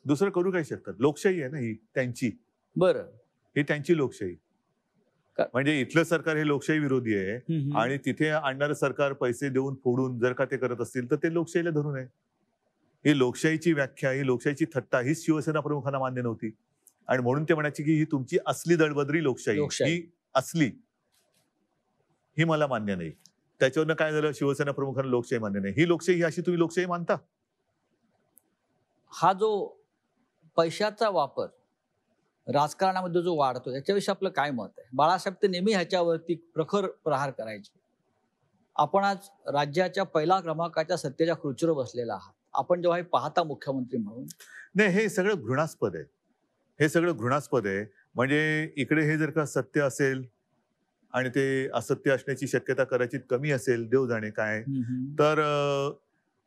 दुसरं करू काय शकतात? लोकशाही आहे ना ही त्यांची. बरं. ही त्यांची लोकशाही. म्हणजे इथलं सरकार हे लोकशाही विरोधी आहे आणि तिथे आणणारं सरकार पैसे देऊन फोडून जर का ते करत असतील तर ते लोकशाहीला धरून आहे. ही लोकशाहीची व्याख्या, ही लोकशाहीची थट्टा हीच शिवसेना प्रमुखांना मान्य नव्हती आणि म्हणून ते म्हणायचे की ही तुमची असली दळबद्री लोकशाही ही असली, ही मला मान्य नाही. त्याच्यावरनं काय झालं? शिवसेना प्रमुखांना लोकशाही मान्य नाही. ही लोकशाही ही अशी तुम्ही लोकशाही मानता? हा जो पैशाचा वापर राजकारणामध्ये जो वाढतो त्याच्याविषयी आपलं काय मत आहे? बाळासाहेब ते नेहमी ह्याच्यावरती प्रखर प्रहार करायचे. आपण आज राज्याच्या पहिला क्रमांकाच्या सत्तेच्या खुर्चीवर बसलेला आहात. आपण जेव्हा हे पाहता मुख्यमंत्री म्हणून, नाही, हे सगळं घृणास्पद आहे. हे सगळं घृणास्पद आहे. म्हणजे इकडे हे जर का सत्य असेल आणि ते असत्य असण्याची शक्यता कदाचित कमी असेल, देव जाणे काय, तर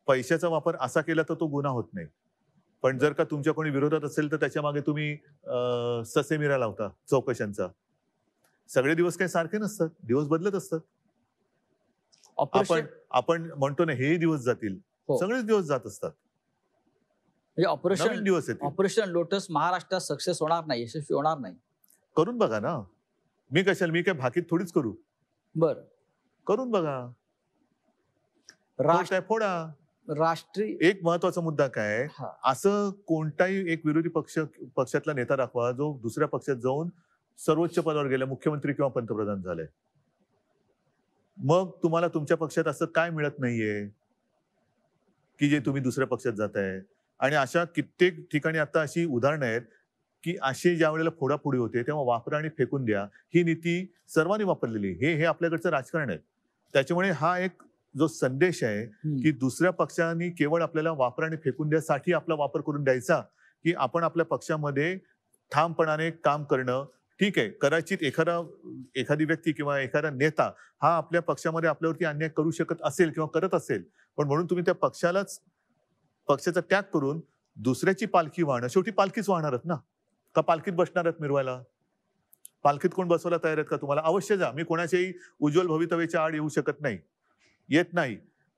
पैशाचा वापर असा केला तर तो गुन्हा होत नाही. पण जर का तुमच्या कोणी विरोधात असेल तर त्याच्या मागे तुम्ही ससेमिरा लावता चौकशांचा. सगळे दिवस काही सारखे नसतात, दिवस बदलत असतात. ऑपरेशन आपण म्हणतो ना, हे दिवस जातील, हो. सगळेच दिवस जात असतात. म्हणजे नवीन ऑपरेशन दिवस येतील. ऑपरेशन लोटस महाराष्ट्रात सक्सेस होणार नाही, यशस्वी होणार नाही. करून बघा ना. मी काय भाकीत थोडीच करू. बर, करून बघा. फोड काय फोडा. राष्ट्रीय एक महत्वाचा मुद्दा काय, हा. असं कोणताही एक विरोधी पक्षातला नेता दाखवा जो दुसऱ्या पक्षात जाऊन सर्वोच्च पदावर गेला, मुख्यमंत्री किंवा पंतप्रधान झाले. मग तुम्हाला तुमच्या पक्षात असं काय मिळत नाहीये की जे तुम्ही दुसऱ्या पक्षात जाताय. आणि अशा कित्येक ठिकाणी आता अशी उदाहरणं आहेत की असे ज्या वेळेला फोडाफोडी होते तेव्हा वापरा आणि फेकून द्या, ही नीती सर्वांनी वापरलेली. हे आपल्याकडचं राजकारण आहे. त्याच्यामुळे हा एक जो संदेश आहे की दुसऱ्या पक्षांनी केवळ आपल्याला वापरा आणि फेकून द्यासाठी आपला वापर करून द्यायचा, की आपण आपल्या पक्षामध्ये ठामपणाने काम करणं. ठीक आहे, कदाचित एखादी व्यक्ती किंवा एखादा नेता हा आपल्या पक्षामध्ये आपल्यावरती अन्याय करू शकत असेल किंवा करत असेल, पण म्हणून तुम्ही त्या पक्षाचा त्याग करून दुसऱ्याची पालखी वाहणं, शेवटी पालखीच वाहणारच ना, का पालखीत बसणार आहेत मिरवायला? पालखीत कोण बसवायला तयार आहेत का तुम्हाला? अवश्य जा. मी कोणाच्याही उज्ज्वल भवितव्याच्या आड येऊ शकत नाही, येत नाही.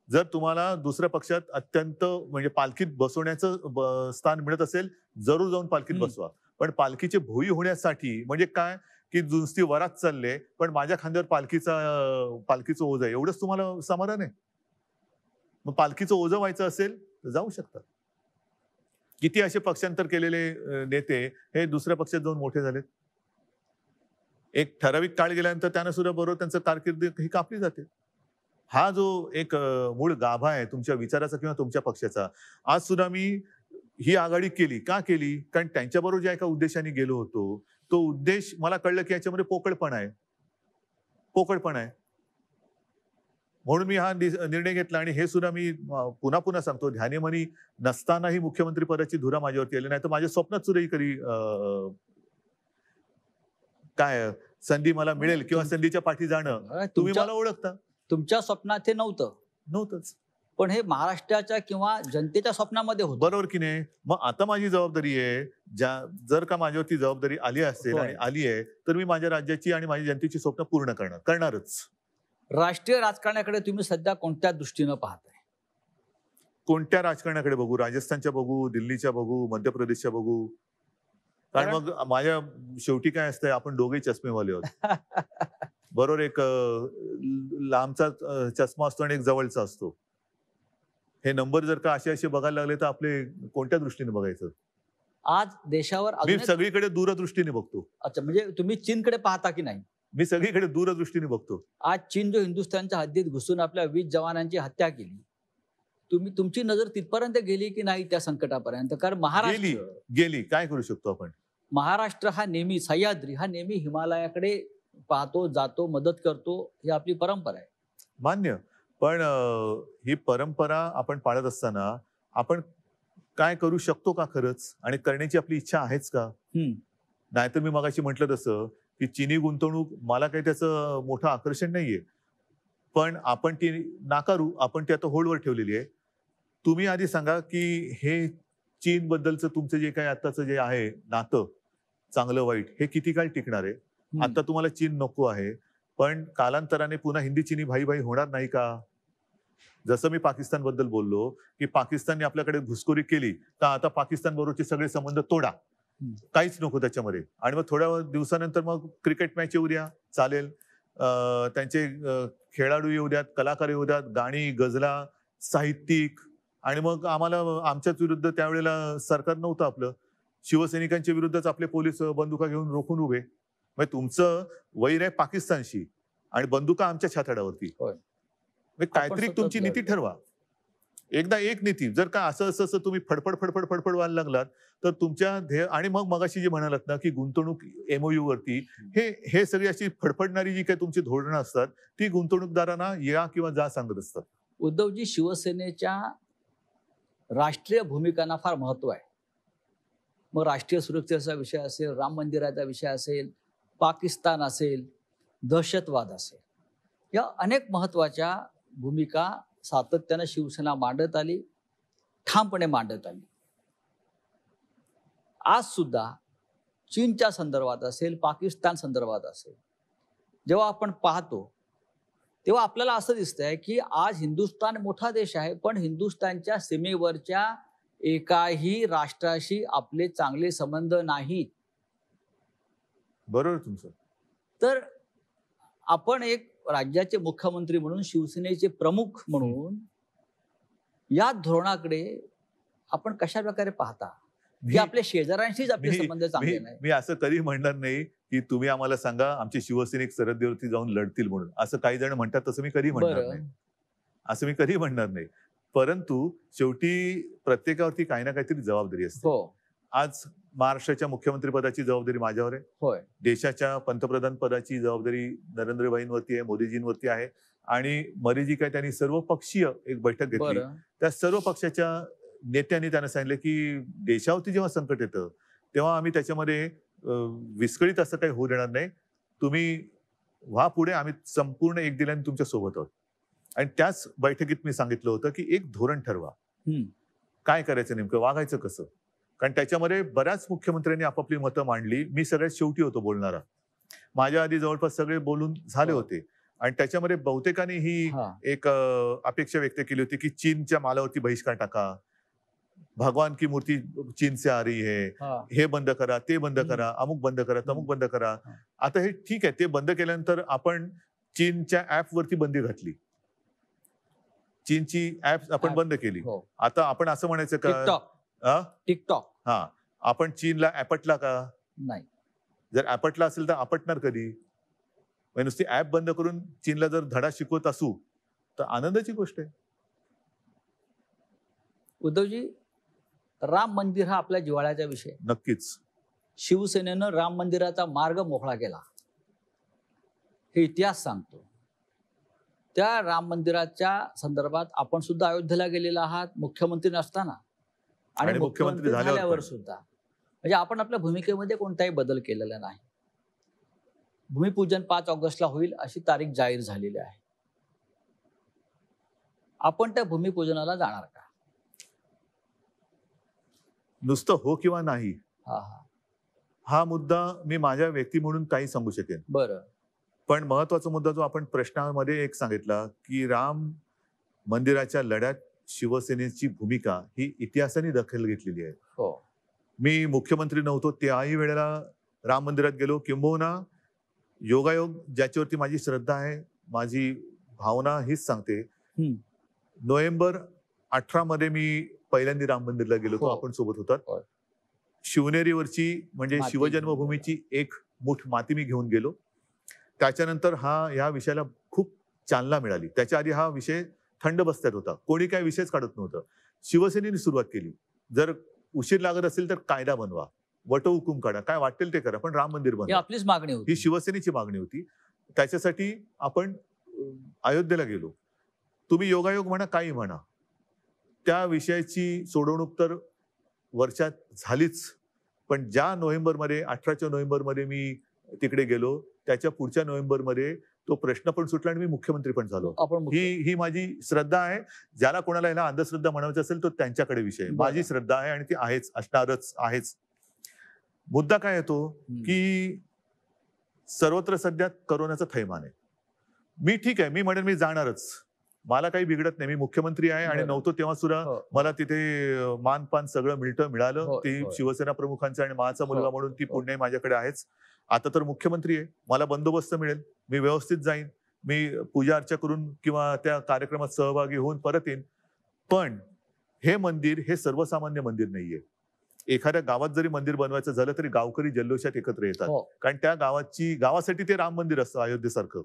जर तुम्हाला दुसऱ्या पक्षात अत्यंत म्हणजे पालखीत बसवण्याचं स्थान मिळत असेल, जरूर जाऊन पालखीत बसवा. पण पालखीचे भोई होण्यासाठी म्हणजे काय, की नुसती वरात चालले पण माझ्या खांद्यावर पालखीचं ओझं आहे, एवढंच तुम्हाला समाधान आहे? मग पालखीचं ओझं व्हायचं असेल तर जाऊ शकतात. किती असे पक्षांतर केलेले नेते हे दुसऱ्या पक्षात जाऊन मोठे झालेत. एक ठराविक काळ गेल्यानंतर त्यांना सुद्धा बरोबर त्यांचं कारकीर्द ही कापली जाते. हा जो एक मूळ गाभा आहे तुमच्या विचाराचा किंवा तुमच्या पक्षाचा, आज सुद्धा मी ही आघाडी केली. का केली? कारण त्यांच्याबरोबर ज्या एका उद्देशाने गेलो होतो, तो उद्देश मला कळलं की याच्यामध्ये पोकळपणा आहे. म्हणून मी हा निर्णय घेतला. आणि हे सुद्धा मी पुन्हा पुन्हा सांगतो, ध्यानीमनी नसतानाही मुख्यमंत्री पदाची धुरा माझ्यावरती आली नाही, तर माझ्या स्वप्नात सुद्धा कधी काय संधी मला मिळेल किंवा संधीच्या पाठी जाणं, तुम्ही मला ओळखता. तुमच्या स्वप्नात हे नव्हतंच, पण हे महाराष्ट्राच्या किंवा जनतेच्या स्वप्नामध्ये होतं. बरोबर की नाही? मग आता माझी जबाबदारी आहे, जर का माझ्यावरती जबाबदारी आली असेल आणि आली आहे, तर मी माझ्या राज्याची आणि माझ्या जनतेची स्वप्न पूर्ण करणारच. राष्ट्रीय राजकारणाकडे तुम्ही सध्या कोणत्या दृष्टीनं पाहताय? कोणत्या राजकारणाकडे बघू? राजस्थानच्या बघू, दिल्लीच्या बघू, मध्य प्रदेशच्या बघू? कारण मग माझ्या शेवटी काय असतंय, आपण दोघेही चष्मेवाले आहोत. बरोबर, एक लांबचा चष्मा असतो आणि एक जवळचा असतो. हे नंबर जर का असे बघायला लागले तर आपले कोणत्या दृष्टीने बघायचं? आज देशावर मी सगळीकडे दूरदृष्टीने बघतो. अच्छा, म्हणजे तुम्ही चीनकडे पाहता की नाही? मी सगळीकडे दूरदृष्टीने बघतो. आज चीन जो हिंदुस्थानच्या हद्दीत घुसून आपल्या 20 जवानांची हत्या केली, तुमची नजर तिथपर्यंत गेली की नाही त्या संकटापर्यंत? कारण गेली. काय करू शकतो आपण? महाराष्ट्र हा नेहमी, सह्याद्री हा नेहमी हिमालयाकडे पाहतो, जातो, मदत करतो, ही आपली परंपरा आहे. मान्य. पण ही परंपरा आपण पाळत असताना आपण काय करू शकतो का खरंच? आणि करण्याची आपली इच्छा आहेच का? नाहीतर मी मगाशी म्हटलं तसं की चीनी गुंतवणूक मला काही त्याचं मोठं आकर्षण नाहीये, पण आपण ती नाकारू, आपण ती आता होल्डवर ठेवलेली आहे. तुम्ही आधी सांगा की हे चीन बद्दलचं तुमचं जे काही आताचं जे आहे नातं, चांगलं वाईट, हे किती काळ टिकणार आहे? आता तुम्हाला चीन नको आहे, पण कालांतराने पुन्हा हिंदी चीनी भाई भाई होणार नाही का? जसं मी पाकिस्तान बद्दल बोललो की पाकिस्तानने आपल्याकडे घुसखोरी केली, तर आता पाकिस्तान बरोबरचे सगळे संबंध तोडा, काहीच नको त्याच्यामध्ये. आणि मग थोड्या दिवसानंतर मग क्रिकेट मॅच येऊ द्या, चालेल. त्यांचे खेळाडू येऊ द्यात, कलाकार येऊ द्यात, गाणी, गझला, साहित्यिक. आणि मग आम्हाला आमच्याच विरुद्ध त्यावेळेला सरकार नव्हतं आपलं, शिवसैनिकांच्या विरुद्धच आपले पोलीस बंदुका घेऊन रोखून उभे. म्हणजे तुमचं वैर आहे पाकिस्तानशी आणि बंदुका आमच्या छाताडावरती. काहीतरी तुमची नीती ठरवा. एकदा एक नीती. जर का असं असं असं तुम्ही फडफड व्हायला लागलात, तर तुमच्या ध्येय आणि मग मगाशी जे म्हणालात ना, की गुंतवणूक MOU वरती हे हे सगळी अशी फडफडणारी जी काही तुमची धोरणं असतात, ती गुंतवणूकदारांना या किंवा जा सांगत असतात. उद्धवजी, शिवसेनेच्या राष्ट्रीय भूमिकांना फार महत्व आहे. मग राष्ट्रीय सुरक्षेचा विषय असेल, राम मंदिराचा विषय असेल, पाकिस्तान असेल, दहशतवाद असेल, या अनेक महत्वाच्या भूमिका सातत्यानं शिवसेना मांडत आली, ठामपणे मांडत आली. आज सुद्धा चीनच्या संदर्भात असेल, पाकिस्तान संदर्भात असेल, जेव्हा आपण पाहतो तेव्हा आपल्याला असं दिसतंय की आज हिंदुस्थान मोठा देश आहे, पण हिंदुस्थानच्या सीमेवरच्या एकाही राष्ट्राशी आपले चांगले संबंध नाहीत. बरोबर तुमचं. तर आपण एक राज्याचे मुख्यमंत्री म्हणून, शिवसेनेचे प्रमुख म्हणून या धोरणाकडे आपण कशा प्रकारे पाहता की मी आपल्या शेजाऱ्यांशीच आपले मी संबंध चांगले मी नाही? मी असं कधी म्हणणार नाही की तुम्ही आम्हाला सांगा आमचे शिवसैनिक सरहद्दीवरती जाऊन लढतील म्हणून. असं काही जण म्हणतात, तसं मी कधी म्हणणार बरं. नाही. असं मी कधी म्हणणार नाही. परंतु शेवटी प्रत्येकावरती काही ना काहीतरी जबाबदारी असते. हो, आज महाराष्ट्राच्या मुख्यमंत्री पदाची जबाबदारी माझ्यावर आहे. होय, देशाच्या पंतप्रधान पदाची जबाबदारी नरेंद्रभाईंवरती आहे, मोदीजींवरती आहे. आणि मध्ये जी काय त्यांनी सर्वपक्षीय एक बैठक घेतली, बरं, त्या सर्व पक्षाच्या नेत्यांनी त्यांना सांगितलं की देशावरती जेव्हा संकट येतं तेव्हा आम्ही त्याच्यामध्ये विस्कळीत असं काही होऊ देणार नाही. तुम्ही व्हा पुढे, आम्ही संपूर्ण एक दिल्याने तुमच्या सोबत आहोत. आणि त्याच बैठकीत मी सांगितलं होतं की एक धोरण ठरवा, काय करायचं, नेमकं वागायचं कसं. कारण त्याच्यामध्ये बऱ्याच मुख्यमंत्र्यांनी आपापली मतं मांडली. मी सगळ्यात शेवटी होतो बोलणारा. माझ्या आधी जवळपास सगळे बोलून झाले हो. होते. आणि त्याच्यामध्ये बहुतेकांनी ही हा, एक अपेक्षा व्यक्त केली होती की चीनच्या मालावरती बहिष्कार टाका, भगवान की मूर्ती चीन से आ रही है, हा, हे बंद करा, ते बंद करा, अमुक बंद करा, तमुक बंद करा. आता हे ठीक आहे, ते बंद केल्यानंतर आपण चीनच्या ऍप वरती बंदी घातली, चीनची ऍप आपण App. बंद केली. हो. आता आपण असं म्हणायचं का टिकटॉक, टिकटॉक हा आपण चीनला आपटला का? नाही. जर आपटला असेल तर आपटणार कधी? म्हणजे नुसती ऍप बंद करून चीनला जर धडा शिकवत असू तर आनंदाची गोष्ट आहे. उद्धवजी, राम मंदिर हा आपल्या जिव्हाळ्याचा विषय. नक्कीच. शिवसेनेनं राम मंदिराचा मार्ग मोकळा केला, हे इतिहास सांगतो. त्या राम मंदिराच्या संदर्भात आपण सुद्धा अयोध्येला गेलेला आहात, मुख्यमंत्री नसताना आणि आणि मुख्यमंत्री मुख्यमंत्री झाल्यावर झाल्यावर पण. सुद्धा. म्हणजे आपण आपल्या भूमिकेमध्ये कोणताही बदल केलेला नाही. भूमिपूजन 5 ऑगस्टला होईल अशी तारीख जाहीर झालेली आहे. आपण त्या भूमिपूजनाला जाणार का? नुसतं हो किंवा नाही हा हा, हा मुद्दा मी माझ्या व्यक्ती म्हणून काही सांगू शकेन. बरं. पण महत्वाचा मुद्दा जो आपण प्रश्नामध्ये एक सांगितला की राम मंदिराच्या लढ्यात शिवसेनेची भूमिका ही इतिहासाने दखल घेतलेली आहे. हो, मी मुख्यमंत्री नव्हतो त्याही वेळेला राम मंदिरात गेलो. किंबहुना योगायोग ज्याच्यावरती माझी श्रद्धा आहे, माझी भावना हीच सांगते. नोव्हेंबर 18 मध्ये मी पहिल्यांदा राम मंदिरला गेलो होतो. हो. आपण सोबत होतात. हो. शिवनेरीवरची म्हणजे माती. शिवजन्मभूमीची एक मूठ माती मी घेऊन गेलो. त्याच्यानंतर ह्या विषयाला खूप चालना मिळाली. त्याच्या आधी हा विषय थंड बस्त्यात होता, कोणी काही विषयच काढत नव्हतं. शिवसेनेने सुरुवात केली, जर उशीर लागत असेल तर कायदा बनवा, वटहुकूम काढा, काय वाटेल ते करा, पण राम मंदिर ही बनवा. आपलीच मागणी होती. ही शिवसेनेची मागणी होती. त्याच्यासाठी आपण अयोध्येला गेलो. तुम्ही योगायोग म्हणा, काही म्हणा, त्या विषयाची सोडवणूक तर वर्षात झालीच. पण ज्या नोव्हेंबरमध्ये 18च्या नोव्हेंबरमध्ये मी तिकडे गेलो, त्याच्या पुढच्या नोव्हेंबरमध्ये तो प्रश्न पण सुटला आणि मी मुख्यमंत्री पण झालो. आपण ही माझी श्रद्धा आहे. ज्याला कोणाला याला अंधश्रद्धा म्हणायचं असेल तो त्यांच्याकडे विषय आहे. बरं. माझी श्रद्धा आहे आणि ती आहेच, असणारच आहेच. मुद्दा काय येतो की सर्वत्र सध्या करोनाचं थैमान आहे. मी ठीक आहे, मी म्हणेन मी जाणारच, मला काही बिघडत नाही. मी मुख्यमंत्री आहे आणि बरं. नव्हतो तेव्हा सुद्धा हो. मला तिथे मानपान सगळं मिळालं. हो, ती हो. शिवसेना प्रमुखांचा आणि माझा मुलगा हो, म्हणून ती हो. पुण्य माझ्याकडे आहेच. आता तर मुख्यमंत्री आहे, मला बंदोबस्त मिळेल, मी व्यवस्थित जाईन, मी पूजा अर्चा करून किंवा त्या कार्यक्रमात सहभागी होऊन परत येईन. पण हे मंदिर हे सर्वसामान्य मंदिर नाहीये. एखाद्या गावात जरी मंदिर बनवायचं झालं तरी गावकरी जल्लोषात एकत्र येतात. हो. कारण त्या गावासाठी ते राम मंदिर असतं अयोध्येसारखं.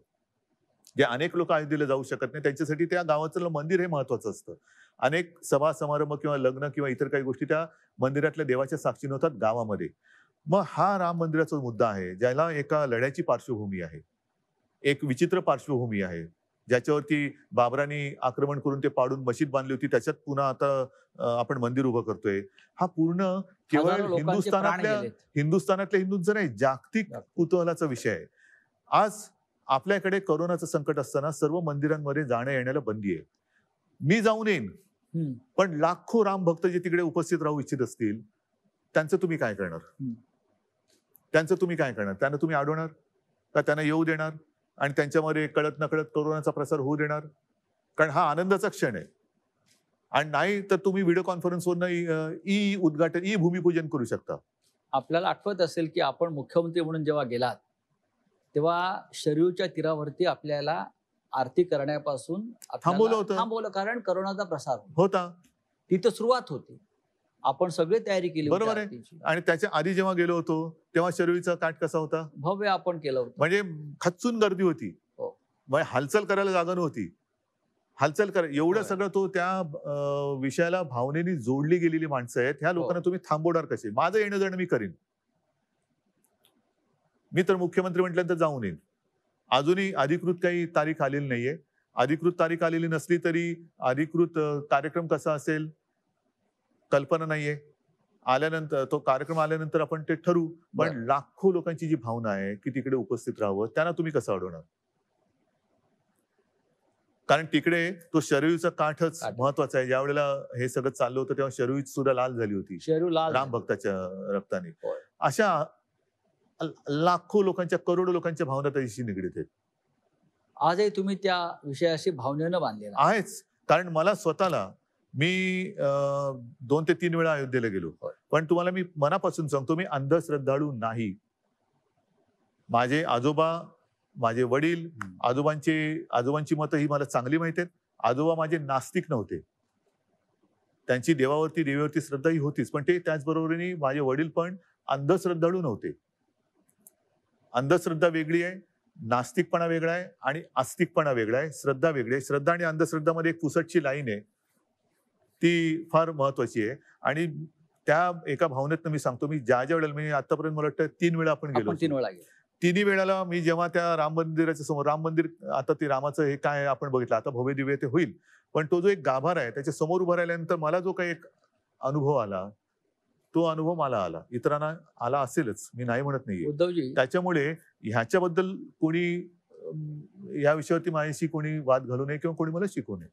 जे अनेक लोक अयोध्येला जाऊ शकत नाही त्यांच्यासाठी त्या गावाचं मंदिर हे महत्वाचं असतं. अनेक सभा समारंभ किंवा लग्न किंवा इतर काही गोष्टी त्या मंदिरातल्या देवाच्या साक्षीने होतात गावामध्ये. मग हा राम मंदिराचा मुद्दा आहे, ज्याला एका लढ्याची पार्श्वभूमी आहे, एक विचित्र पार्श्वभूमी आहे, ज्याच्यावरती बाबरांनी आक्रमण करून ते पाडून मशीद बांधली होती, त्याच्यात पुन्हा आता आपण मंदिर उभं करतोय. हा पूर्ण केवळ हजारो लोकांचे प्राण गेलेत. हिंदुस्थानातल्या हिंदूंचा नाही, जागतिक कुतूहलाचा विषय आहे. आज आपल्याकडे कोरोनाचं संकट असताना सर्व मंदिरांमध्ये जाण्या येण्याला बंदी आहे. मी जाऊन येईन, पण लाखो राम भक्त जे तिकडे उपस्थित राहू इच्छित असतील, त्यांचं तुम्ही काय करणार? त्यांना तुम्ही अडवणार का? त्यांना येऊ देणार आणि त्यांच्यामध्ये कळत नकळत कोरोनाचा प्रसार होऊ देणार? कारण हा आनंदाचा क्षण आहे. आणि नाही तर तुम्ही व्हिडिओ कॉन्फरन्सवरनं ई उद्घाटन, ई भूमिपूजन करू शकता. आपल्याला आठवत असेल की आपण मुख्यमंत्री म्हणून जेव्हा गेलात तेव्हा शरयूच्या तीरावरती आपल्याला आरती करण्यापासून थांबवलं, कारण करोनाचा प्रसार होता. तिथं सुरुवात होती. आपण सगळी तयारी केली होती बरोबर आहे. आरतीची. आणि त्याच्या आधी जेव्हा गेलो होतो तेव्हा शरयूचा काठ कसा होता? भव्य आपण केलं होतं. म्हणजे खच्चून गर्दी होती. हो. म्हणजे हालचाल करायला जागा नव्हती. एवढं होय. सगळं तो त्या विषयाला भावनेने जोडली गेलेली माणसं आहेत. ह्या लोकांना तुम्ही थांबवणार कसे? माझं येणं जाणं मी करीन. मी तर मुख्यमंत्री म्हटल्यानंतर जाऊन येईन. अजूनही अधिकृत काही तारीख आलेली नाहीये. अधिकृत तारीख आलेली नसली तरी अधिकृत कार्यक्रम कसा असेल कल्पना नाहीये. आल्यानंतर तो कार्यक्रम आल्यानंतर आपण ते ठरवू. पण लाखो लोकांची जी भावना आहे की तिकडे उपस्थित राहावं, त्यांना तुम्ही कसं अडवणार? कारण तिकडे तो शरयूचा काठच महत्वाचा आहे. ज्या वेळेला हे सगळं चाललं होतं तेव्हा शरयू सुद्धा लाल झाली होती, शरयू लाल राम भक्ताच्या रक्ताने. होय. अशा लाखो लोकांच्या, करोडो लोकांच्या भावना त्याच्याशी निगडीत आहेत. आजही तुम्ही त्या विषयाशी भावनेनं बांधलेला आहेच. कारण मला स्वतःला, मी 2 ते 3 वेळा अयोध्येला गेलो, पण तुम्हाला मी मनापासून सांगतो, मी अंधश्रद्धाळू नाही. माझे आजोबा, माझे वडील, आजोबांची मतं ही मला चांगली माहिती आहेत. आजोबा माझे नास्तिक नव्हते. त्यांची देवावरती श्रद्धा ही होतीच, पण ते त्याचबरोबरीने माझे वडील पण अंधश्रद्धाळू नव्हते. अंधश्रद्धा वेगळी आहे, नास्तिकपणा वेगळा आहे आणि आस्तिकपणा वेगळा आहे, श्रद्धा वेगळी आहे. श्रद्धा आणि अंधश्रद्धामध्ये एक पुसटची लाईन आहे, ती फार महत्वाची आहे. आणि त्या एका भावनेतनं मी सांगतो, मी ज्या वेळेला, मी आतापर्यंत मला वाटतं 3 वेळा आपण गेलो. 3 वेळा गेलो. तिन्ही वेळेला मी जेव्हा त्या राम मंदिराच्या समोर, राम मंदिर आता ते रामाचं हे काय आपण बघितलं, आता भव्य दिव्य ते होईल, पण तो जो एक गाभारा आहे त्याच्या समोर उभा राहिल्यानंतर मला जो काही एक अनुभव आला, तो अनुभव मला आला, इतरांना आला असेलच, मी नाही म्हणत नाहीये. उद्धवजी, त्याच्यामुळे ह्याच्याबद्दल कोणी या विषयावरती माझ्याशी कोणी वाद घालू नये किंवा कोणी मला शिकवू नये.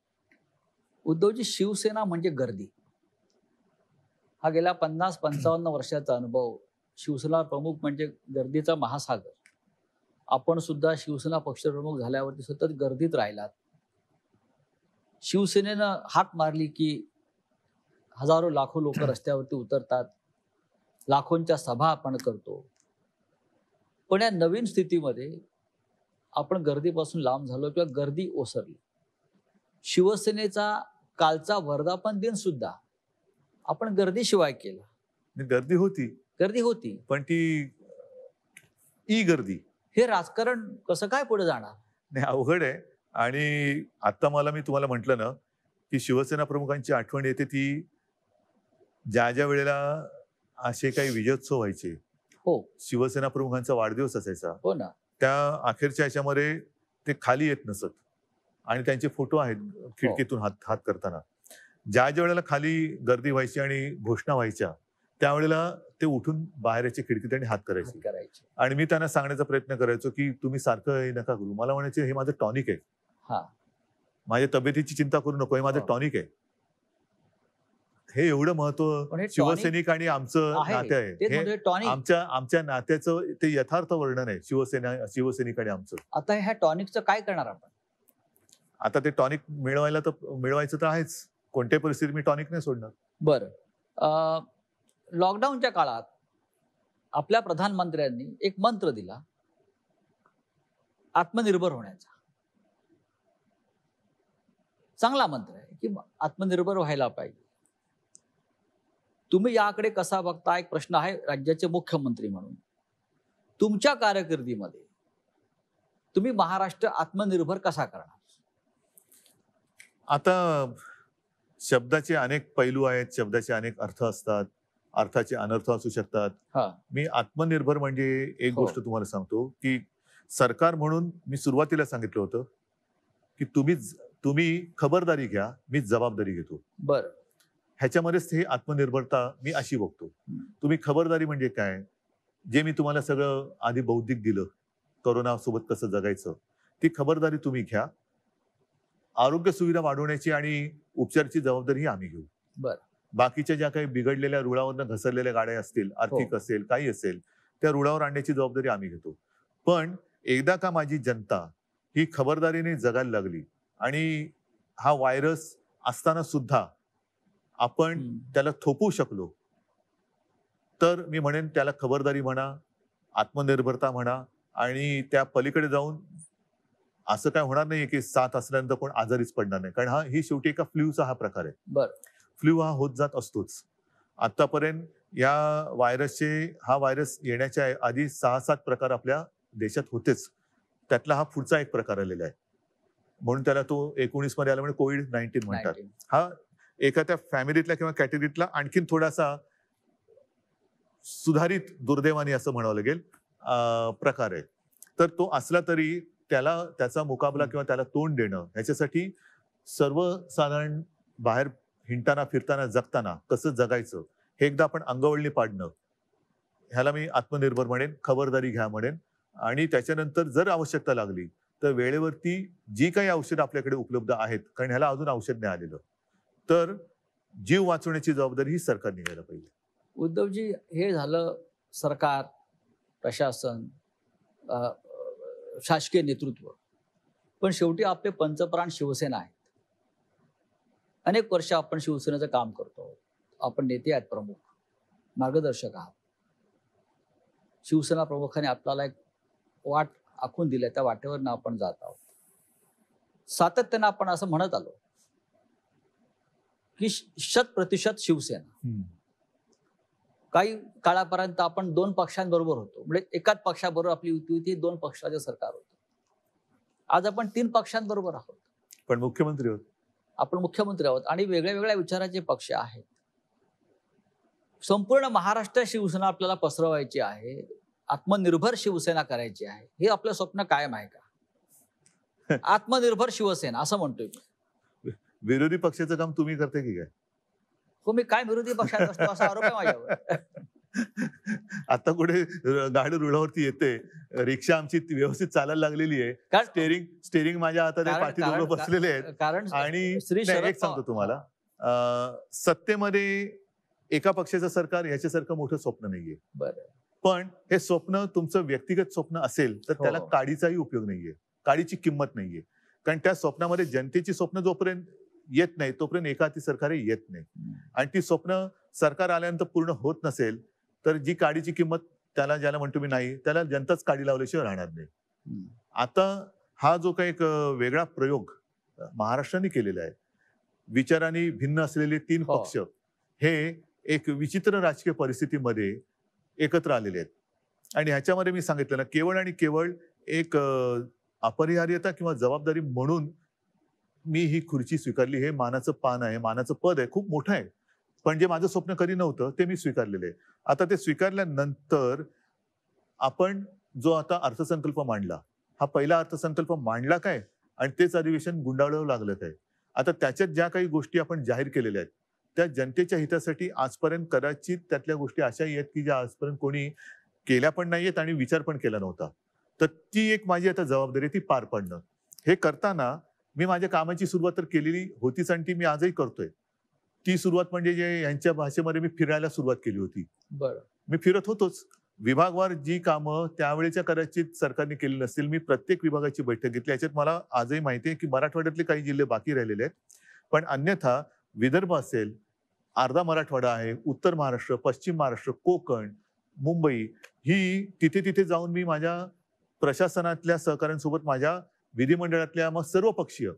उद्धवजी, शिवसेना म्हणजे गर्दी. हा गेल्या 50-55 वर्षाचा अनुभव. शिवसेना प्रमुख म्हणजे गर्दीचा महासागर. आपण सुद्धा शिवसेना पक्षप्रमुख झाल्यावरती सतत गर्दीत राहिलात. शिवसेनेनं हाक मारली की हजारो लाखो लोक रस्त्यावरती उतरतात, लाखोंच्या सभा आपण करतो. पण या नवीन स्थितीमध्ये आपण गर्दीपासून लांब झालो किंवा गर्दी ओसरली. शिवसेनेचा कालचा वर्धापन दिन सुद्धा आपण गर्दीशिवाय केला. गर्दी होती, पण ती ई गर्दी. हे राजकारण कसं काय पुढे जाणार? नाही, अवघड आहे. आणि आता मी तुम्हाला म्हटलं ना की शिवसेना प्रमुखांची आठवण येते, ती ज्या वेळेला असे काही विजयोत्सव व्हायचे, हो, शिवसेना प्रमुखांचा वाढदिवस असायचा, हो ना, त्या अखेरच्या ह्याच्यामध्ये ते खाली येत नसत आणि त्यांचे फोटो आहेत खिडकीतून हात करताना. ज्या वेळेला खाली गर्दी व्हायची आणि घोषणा व्हायच्या, त्यावेळेला ते उठून बाहेर यायचे खिडकीत आणि हात करायचे. आणि मी त्यांना सांगण्याचा प्रयत्न करायचो की तुम्ही सारखं हे नका करू. मला म्हणायचे, हे माझं टॉनिक आहे, माझ्या तब्येतीची चिंता करू नको, हे माझं टॉनिक आहे. हे एवढं महत्व शिवसैनिक आणि आमचं नाते आहे. आमच्या नात्याचं ते यथार्थ वर्णन आहे, शिवसैनिक आणि आमचं. आता ह्या टॉनिकचं काय करणार आपण? आता ते टॉनिक मिळवायचं तर आहेच. कोणत्याही परिस्थितीत मी टॉनिक नाही सोडणार. बरं, लॉकडाऊनच्या काळात आपल्या प्रधानमंत्र्यांनी एक मंत्र दिला, आत्मनिर्भर होण्याचा. चांगला मंत्र आहे की आत्मनिर्भर व्हायला पाहिजे. तुम्ही याकडे कसा बघता? एक प्रश्न आहे राज्याचे मुख्यमंत्री म्हणून. तुमच्या कारकिर्दीमध्ये तुम्ही महाराष्ट्र आत्मनिर्भर कसा करणार? आता शब्दाचे अनेक पैलू आहेत, शब्दाचे अनेक अर्थ असतात, अर्थाचे अनर्थ असू शकतात. हा. मी आत्मनिर्भर म्हणजे एक हो. गोष्ट तुम्हाला सांगतो, की सरकार म्हणून मी सुरुवातीला सांगितलं होतं, की तुम्ही खबरदारी घ्या, मी जबाबदारी घेतो. बरं. ह्याच्यामध्येच हे आत्मनिर्भरता मी अशी बघतो. हम्म. तुम्ही खबरदारी म्हणजे काय? जे मी तुम्हाला सगळं आधी बौद्धिक दिलं, कोरोनासोबत कसं जगायचं, ती खबरदारी तुम्ही घ्या. आरोग्य सुविधा वाढवण्याची आणि उपचाराची जबाबदारी आम्ही घेऊ. बरं. बाकीच्या ज्या काही बिघडलेल्या रुळावरनं घसरलेल्या गाड्या असतील, आर्थिक हो. असेल, काही असेल, त्या रुळावर आणण्याची जबाबदारी आम्ही घेतो. पण एकदा का माझी जनता ही खबरदारीने जगायला लागली आणि हा व्हायरस असताना सुद्धा आपण त्याला थोपवू शकलो, तर मी म्हणेन त्याला खबरदारी म्हणा, आत्मनिर्भरता म्हणा आणि त्या पलीकडे जाऊन असं काय होणार नाहीये की 7 असल्यानंतर कोण आजारीच पडणार नाही. कारण ही शेवटी एका फ्ल्यूचा हा प्रकार आहे. बरं. फ्ल्यू हा होत जात असतोच. आतापर्यंत हा व्हायरस येण्याच्या आधी 6-7 प्रकार आपल्या देशात होतेच. त्यातला हा पुढचा एक प्रकार आलेला आहे. म्हणून त्याला तो 19 मध्ये आला म्हणजे कोविड-19 म्हणतात. 19. हा एखाद्या फॅमिलीतल्या किंवा कॅटेगरीतला आणखीन थोडासा सुधारित दुर्दैवाने असं म्हणावं लागेल प्रकार आहे. तर तो असला तरी त्याचा मुकाबला किंवा त्याला तोंड देणं ह्याच्यासाठी सर्वसाधारण बाहेर हिंडताना फिरताना जगताना कसं जगायचं हे एकदा आपण अंगवळणी पाडणं, ह्याला मी आत्मनिर्भर म्हणेन, खबरदारी घ्या म्हणेन. आणि त्याच्यानंतर जर आवश्यकता लागली तर वेळेवरती जी काही औषधं आपल्याकडे उपलब्ध आहेत, कारण ह्याला अजून औषध नाही आलेलं, तर जीव वाचवण्याची जबाबदारी ही सरकारने घ्यायला पाहिजे. उद्धवजी, हे झालं सरकार, प्रशासन, शासकीय नेतृत्व. पण शेवटी आपले पंचप्राण शिवसेना आहेत. अनेक वर्ष आपण शिवसेनेचं काम करतो. आपण नेते आहेत, प्रमुख मार्गदर्शक आहात. शिवसेना प्रमुखाने आपल्याला एक वाट आखून दिल्या, त्या वाटेवरनं आपण जात आहोत. सातत्यानं आपण असं म्हणत आलो की 100% शिवसेना. काही काळापर्यंत आपण 2 पक्षांबरोबर होतो, म्हणजे एकाच पक्षाबरोबर आपली युती होती, 2 पक्षाचे सरकार होतं. आज आपण 3 पक्षांबरोबर आहोत. पण मुख्यमंत्री होत. आपण मुख्यमंत्री आहोत आणि वेगळ्या वेगळ्या विचाराचे पक्ष आहेत. संपूर्ण महाराष्ट्र शिवसेना आपल्याला पसरवायची आहे, आत्मनिर्भर शिवसेना करायची आहे. हे आपलं स्वप्न कायम आहे का? आत्मनिर्भर शिवसेना असं म्हणतोय मी. विरोधी पक्षाचं काम तुम्ही करते की काय? हो, मी काय विरोधी पक्षात असतो असा आरोप आहे माझ्यावर. आता कुठे गाडी रुळावरती येते, रिक्षा आमची व्यवस्थित चालायला लागलेली आहे, स्टेरिंग माझ्या हातात आहे, पाठी दोघं बसलेले आहेत. कारण आणि श्री शरद एक सांगतो तुम्हाला, सत्तेमध्ये एका पक्षाचं सरकार ह्याच्यासारखं मोठं स्वप्न नाहीये. बरं. पण हे स्वप्न तुमचं व्यक्तिगत स्वप्न असेल तर त्याला हो. काडीचाही उपयोग नाहीये, काडीची किंमत नाहीये. कारण त्या स्वप्नामध्ये जनतेची स्वप्न जोपर्यंत येत नाही तोपर्यंत एका हाती सरकार येत नाही. आणि ती स्वप्न सरकार आल्यानंतर पूर्ण होत नसेल तर जी काडीची किंमत ज्याला म्हणतो मी नाही, त्याला जनताच काडी लावल्याशिवाय राहणार नाही. आता हा जो काही एक वेगळा प्रयोग महाराष्ट्राने केलेला आहे, विचारांनी भिन्न असलेले 3 पक्ष हे एक विचित्र राजकीय परिस्थितीमध्ये एकत्र आलेले आहेत. आणि ह्याच्यामध्ये मी सांगितलं ना, केवळ आणि केवळ एक अपरिहार्यता किंवा जबाबदारी म्हणून मी ही खुर्ची स्वीकारली. हे मानाचं पान आहे, मानाचं पद आहे, खूप मोठं आहे. पण जे माझं स्वप्न कधी नव्हतं ते मी स्वीकारलेलं आहे. आता ते स्वीकारल्यानंतर आपण जो आता अर्थसंकल्प मांडला, हा पहिला अर्थसंकल्प मांडला काय आणि तेच अधिवेशन गुंडाळावं लागलं काय? आता त्याच्यात ज्या काही गोष्टी आपण जाहीर केलेल्या आहेत त्या जनतेच्या हितासाठी आजपर्यंत कदाचित त्यातल्या गोष्टी अशाही आहेत की ज्या आजपर्यंत कोणी केल्या पण नाहीयेत आणि विचार पण केला नव्हता. तर ती एक माझी आता जबाबदारी, ती पार पाडणं. हे करताना मी माझ्या कामाची सुरुवात तर केलेली होतीच आणि ती मी आजही करतोय. ती सुरुवात म्हणजे जे यांच्या भाषेमध्ये मी फिरायला सुरुवात केली होती. बरं. मी फिरत होतोच. विभागवार जी कामं त्यावेळेच्या कदाचित सरकारने केली नसतील, मी प्रत्येक विभागाची बैठक घेतली. याच्यात मला आजही माहिती आहे की मराठवाड्यातले काही जिल्हे बाकी राहिलेले आहेत. पण अन्यथा विदर्भ असेल, अर्धा मराठवाडा आहे, उत्तर महाराष्ट्र, पश्चिम महाराष्ट्र, कोकण, मुंबई, ही तिथे जाऊन मी माझ्या प्रशासनातल्या सहकाऱ्यांसोबत माझ्या विधिमंडळातल्या मग सर्व पक्षीय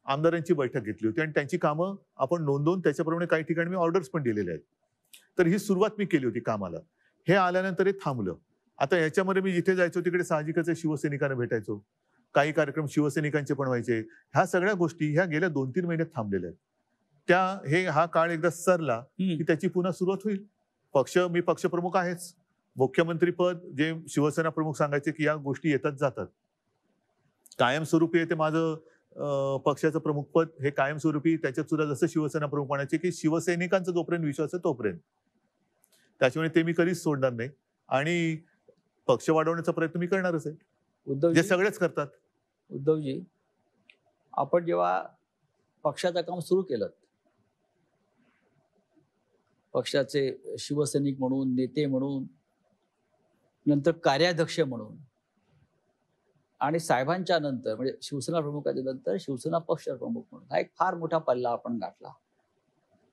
आमदारांची बैठक घेतली होती आणि त्यांची कामं आपण नोंदवून त्याच्याप्रमाणे काही ठिकाणी मी ऑर्डर्स पण दिलेले आहेत. तर ही सुरुवात मी केली होती कामाला. हे आल्यानंतर हे थांबलं. आता ह्याच्यामध्ये मी जिथे जायचो तिकडे साहजिकच शिवसैनिकांना भेटायचो. काही कार्यक्रम शिवसैनिकांचे पण व्हायचे. ह्या सगळ्या गोष्टी ह्या गेल्या 2-3 महिन्यात थांबलेल्या आहेत. हा काळ एकदा सरला की त्याची पुन्हा सुरुवात होईल. मी पक्षप्रमुख आहेच. मुख्यमंत्री पद जे शिवसेना प्रमुख सांगायचे की या गोष्टी येतात जातात. कायमस्वरूपी आहे ते माझं पक्षाचं प्रमुख पद हे कायमस्वरूपी. त्याच्यात सुद्धा जसं शिवसेना प्रमुख म्हणायचे की शिवसैनिकांचा जोपर्यंत विश्वास आहे तोपर्यंत, त्याच्यामुळे ते मी कधीच सोडणार नाही आणि पक्ष वाढवण्याचा प्रयत्न मी करणारच आहे, जे उद्धवजी सगळेच करतात. उद्धवजी आपण जेव्हा पक्षाचं काम सुरू केलं, पक्षाचे शिवसैनिक म्हणून, नेते म्हणून, नंतर कार्याध्यक्ष म्हणून आणि साहेबांच्या नंतर म्हणजे शिवसेना प्रमुखाच्या नंतर शिवसेना पक्ष प्रमुख म्हणून हा एक फार मोठा पल्ला आपण गाठला.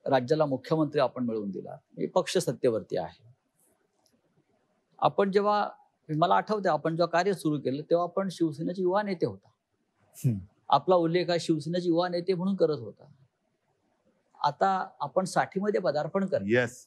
राज्याला मुख्यमंत्री आपण मिळवून दिला. म्हणजे पक्ष सत्तेवरती आहे. आपण जेव्हा मला आठवते आपण जेव्हा कार्य सुरू केलं तेव्हा आपण शिवसेनेचे युवा नेते होता. आपला उल्लेख हा शिवसेनेचे युवा नेते म्हणून करत होता. आता आपण 60मध्ये पदार्पण करतो. येस.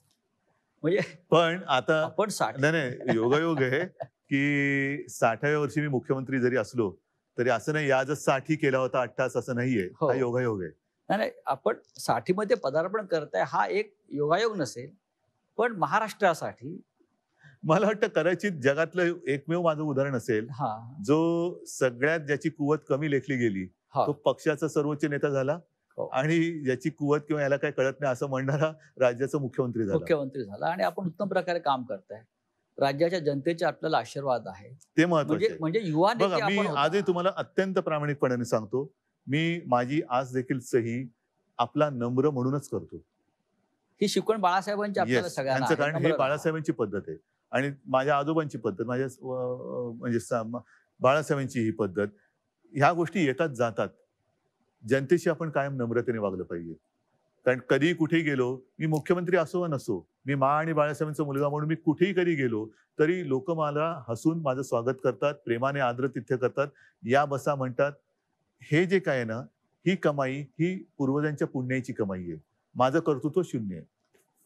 म्हणजे पण आता आपण 60 नाही योगायोग आहे की 60व्या वर्षी मी मुख्यमंत्री जरी असलो तरी असं नाही याजच 60 केला होता 88 असं नाहीये. हो. हा योगायोग आहे. नाही आपण 60मध्ये पदार्पण करताय हा एक योगायोग नसेल, पण महाराष्ट्रासाठी मला वाटतं कदाचित जगातलं एकमेव माझं उदाहरण असेल जो सगळ्यात ज्याची कुवत कमी लेखली गेली तो पक्षाचा सर्वोच्च नेता झाला आणि ज्याची कुवत किंवा याला काही कळत नाही असं म्हणणारा राज्याचा मुख्यमंत्री झाला आणि आपण उत्तम प्रकारे काम करताय. राज्याच्या जनतेचे आपल्याला आशीर्वाद आहे, ते महत्त्वाचे. म्हणजे युवा नेते मी आपण आजही तुम्हाला अत्यंत प्रामाणिकपणाने सांगतो, मी माझी आज देखील सही आपला नम्र म्हणूनच करतो. ही शिकवण बाळासाहेबांची आपल्याला सगळ्यांना आहे. कारण हे बाळासाहेबांची पद्धत आहे आणि माझ्या आजोबांची पद्धत, माझ्या म्हणजे बाळासाहेबांची ही पद्धत. ह्या गोष्टी येतात जातात. जनतेशी आपण कायम नम्रतेने वागलं पाहिजे. कारण कधी कुठेही गेलो, मी मुख्यमंत्री असो वा नसो, मी आणि बाळासाहेबांचा मुलगा म्हणून मी कुठेही कधी गेलो तरी लोक मला हसून माझं स्वागत करतात, प्रेमाने आदरातिथ्य करतात, या बसा म्हणतात. हे जे काय आहे ना, ही कमाई ही पूर्वजांच्या पुण्याची कमाई आहे. माझं कर्तृत्व शून्य आहे.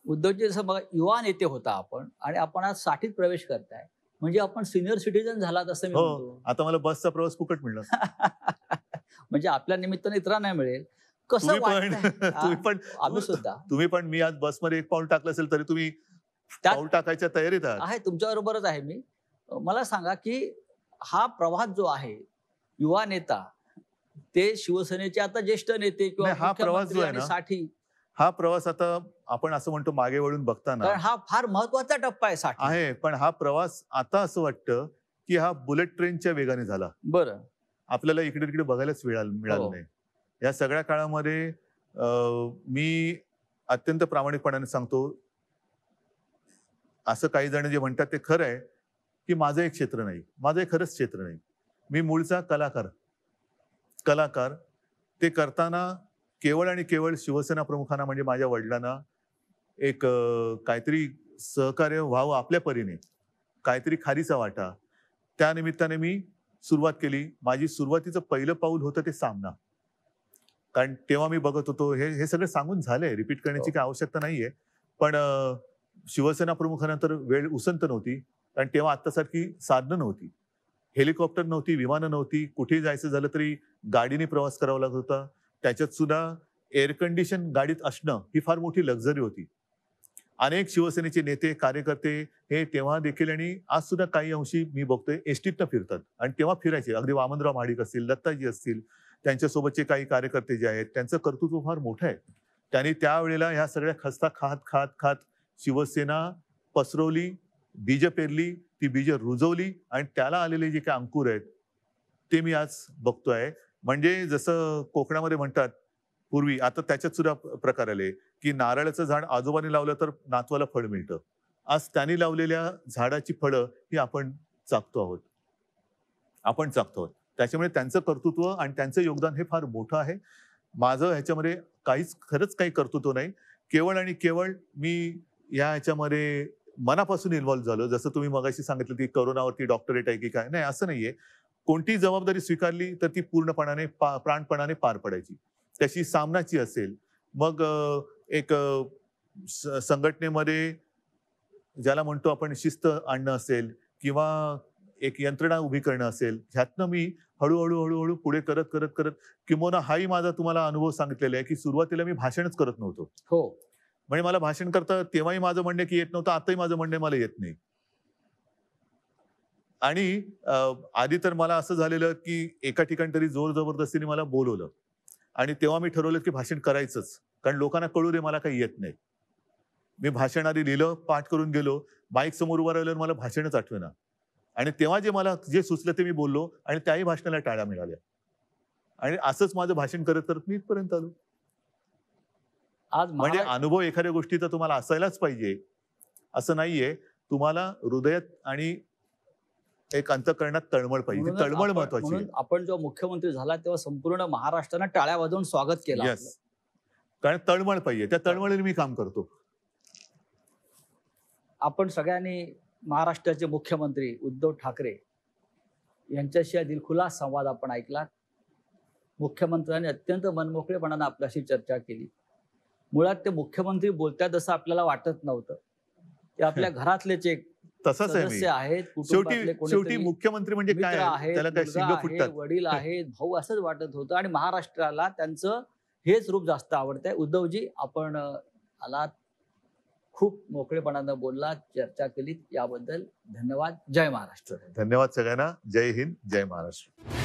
उद्धवजी जसं बघा युवा नेते होता आपण आणि आपण आज 60त प्रवेश करताय म्हणजे आपण सिनियर सिटीजन झालात असं मी म्हणतो. आता मला बसचा प्रवास फुकट मिळणार. म्हणजे आपल्या निमित्ताने इतरांना मिळेल. कसं तुम्ही पण मी आज बसमध्ये एक पाऊल टाकलं असेल तरी तुम्ही पाऊल टाकायच्या तयारीत आहे. तुमच्याबरोबरच आहे मी. मला सांगा की हा प्रवास जो आहे युवा नेता ते शिवसेनेचे आता ज्येष्ठ नेते किंवा हा प्रवास जो आहे ना 60 हा प्रवास आता आपण असं म्हणतो मागे वळून बघताना हा फार महत्वाचा टप्पा आहे 60 आहे. पण हा प्रवास आता असं वाटतं की हा बुलेट ट्रेनच्या वेगाने झाला. बरं आपल्याला इकडे तिकडे बघायलाच मिळालं नाही. या सगळ्या काळामध्ये मी अत्यंत प्रामाणिकपणाने सांगतो, असं काही जण जे म्हणतात ते खरं आहे की माझं एक क्षेत्र नाही, माझं एक खरंच क्षेत्र नाही. मी मूळचा कलाकार ते करताना केवळ आणि केवळ शिवसेना प्रमुखांना म्हणजे माझ्या वडिलांना एक काहीतरी सहकार्य व्हावं आपल्या परीने, काहीतरी खारीचा वाटा, त्या निमित्ताने मी सुरुवात केली. माझी सुरुवातीचं पहिलं पाऊल होतं ते सामना. कारण तेव्हा मी बघत होतो, हे सगळं सांगून झालंय, रिपीट करण्याची काही आवश्यकता नाहीये. पण शिवसेना प्रमुखानंतर वेळ उसंत नव्हती. कारण तेव्हा आत्तासारखी साधनं नव्हती, हेलिकॉप्टर नव्हती, विमानं नव्हती. कुठेही जायचं झालं तरी गाडीने प्रवास करावा लागत होता. त्याच्यात सुद्धा एअर कंडिशन गाडीत असणं ही फार मोठी लक्झरी होती. अनेक शिवसेनेचे नेते कार्यकर्ते हे तेव्हा देखील आणि आज सुद्धा काही अंशी मी बघतोय एसटीतनं फिरतात. आणि तेव्हा फिरायचे अगदी वामनराव महाडिक असतील, दत्ताजी असतील, त्यांच्यासोबतचे काही कार्यकर्ते जे आहेत त्यांचं कर्तृत्व फार मोठं आहे. त्यांनी त्यावेळेला ह्या सगळ्या खस्ता खात शिवसेना पसरवली, बीज पेरली, ती बीज रुजवली आणि त्याला आलेले जे काही अंकुर आहेत ते मी आज बघतोय. म्हणजे जसं कोकणामध्ये म्हणतात पूर्वी, आता त्याच्यात सुद्धा प्रकार आले की नारळाचं झाड आजोबाने लावलं तर नातवाला फळ मिळतं. आज त्यांनी लावलेल्या झाडाची फळं ही आपण चाखतो आहोत. त्याच्यामुळे त्यांचं कर्तृत्व आणि त्यांचं योगदान हे फार मोठं आहे. माझं ह्याच्यामध्ये खरंच काही कर्तृत्व नाही. केवळ आणि केवळ मी ह्याच्यामध्ये मनापासून इन्व्हॉल्व्ह झालो. जसं तुम्ही मगाशी सांगितलं की करोनावरती डॉक्टरेट आहे की काय, नाही असं नाहीये. कोणती जबाबदारी स्वीकारली तर ती पूर्णपणाने प्राणपणाने पार पडायची. त्याची सामनाची असेल, मग एक संघटनेमध्ये ज्याला म्हणतो आपण शिस्त आणणं असेल किंवा एक यंत्रणा उभी करणं असेल, ह्यातनं मी हळूहळू हळूहळू पुढे करत करत करत, किंबहुना हाही माझा तुम्हाला अनुभव सांगितलेला आहे की सुरुवातीला मी भाषणच करत नव्हतो. हो. म्हणजे मला भाषण करता तेव्हाही माझं म्हणणं की येत नव्हतं, आताही माझं म्हणणं मला येत नाही. आणि आधी तर मला असं झालेलं की एका ठिकाणी तरी जोर जबरदस्तीने मला बोलवलं आणि तेव्हा मी ठरवलं की भाषण करायचंच, कारण लोकांना कळू दे मला काही येत नाही. मी भाषण आधी लिहिलं, पाठ करून गेलो, माईक समोर उभं राहिल्यावर मला भाषणच आठवेना. आणि तेव्हा मला जे सुचलं ते मी बोललो आणि त्याही भाषणाला टाळ्या मिळाल्या. आणि असंच माझं भाषण करत करत मी इथपर्यंत आलो. आज म्हणजे अनुभव एखाद्या गोष्टीचा तुम्हाला असायलाच पाहिजे असं नाहीये. तुम्हाला हृदयात आणि एक अंतःकरणात तळमळ पाहिजे. म्हणूनच तळमळ महत्वाची आहे. म्हणून आपण जेव्हा मुख्यमंत्री झाला तेव्हा संपूर्ण महाराष्ट्रानं टाळ्या वाजवून स्वागत केलं आपलं. येस, कारण तळमळ पाहिजे. त्या तळमळीने मी काम करतो. आपण सगळ्यांनी महाराष्ट्राचे मुख्यमंत्री उद्धव ठाकरे यांच्याशी हा दिलखुलास संवाद आपण ऐकला. मुख्यमंत्र्यांनी अत्यंत मनमोकळेपणाने आपल्याशी चर्चा केली. मुळात ते मुख्यमंत्री बोलतात असं आपल्याला वाटत नव्हतं. ते आपल्या घरातलेच एक तसंच आहे सदस्य मी. आहेत, कुटुंबातले शेवटी कोणीतरी मुख्यमंत्री म्हणजे काय मित्र आहेत, त्याला काय मुलगा शिंग आहे, फुटतात. वडील आहेत, भाऊ असंच वाटत होतं. आणि महाराष्ट्राला त्यांचं हेच रूप जास्त आवडतंय. उद्धवजी, आपण आलात, खूप मोकळेपणानं बोललात, चर्चा केलीत, याबद्दल धन्यवाद. जय महाराष्ट्र. धन्यवाद सगळ्यांना. जय हिंद, जय महाराष्ट्र.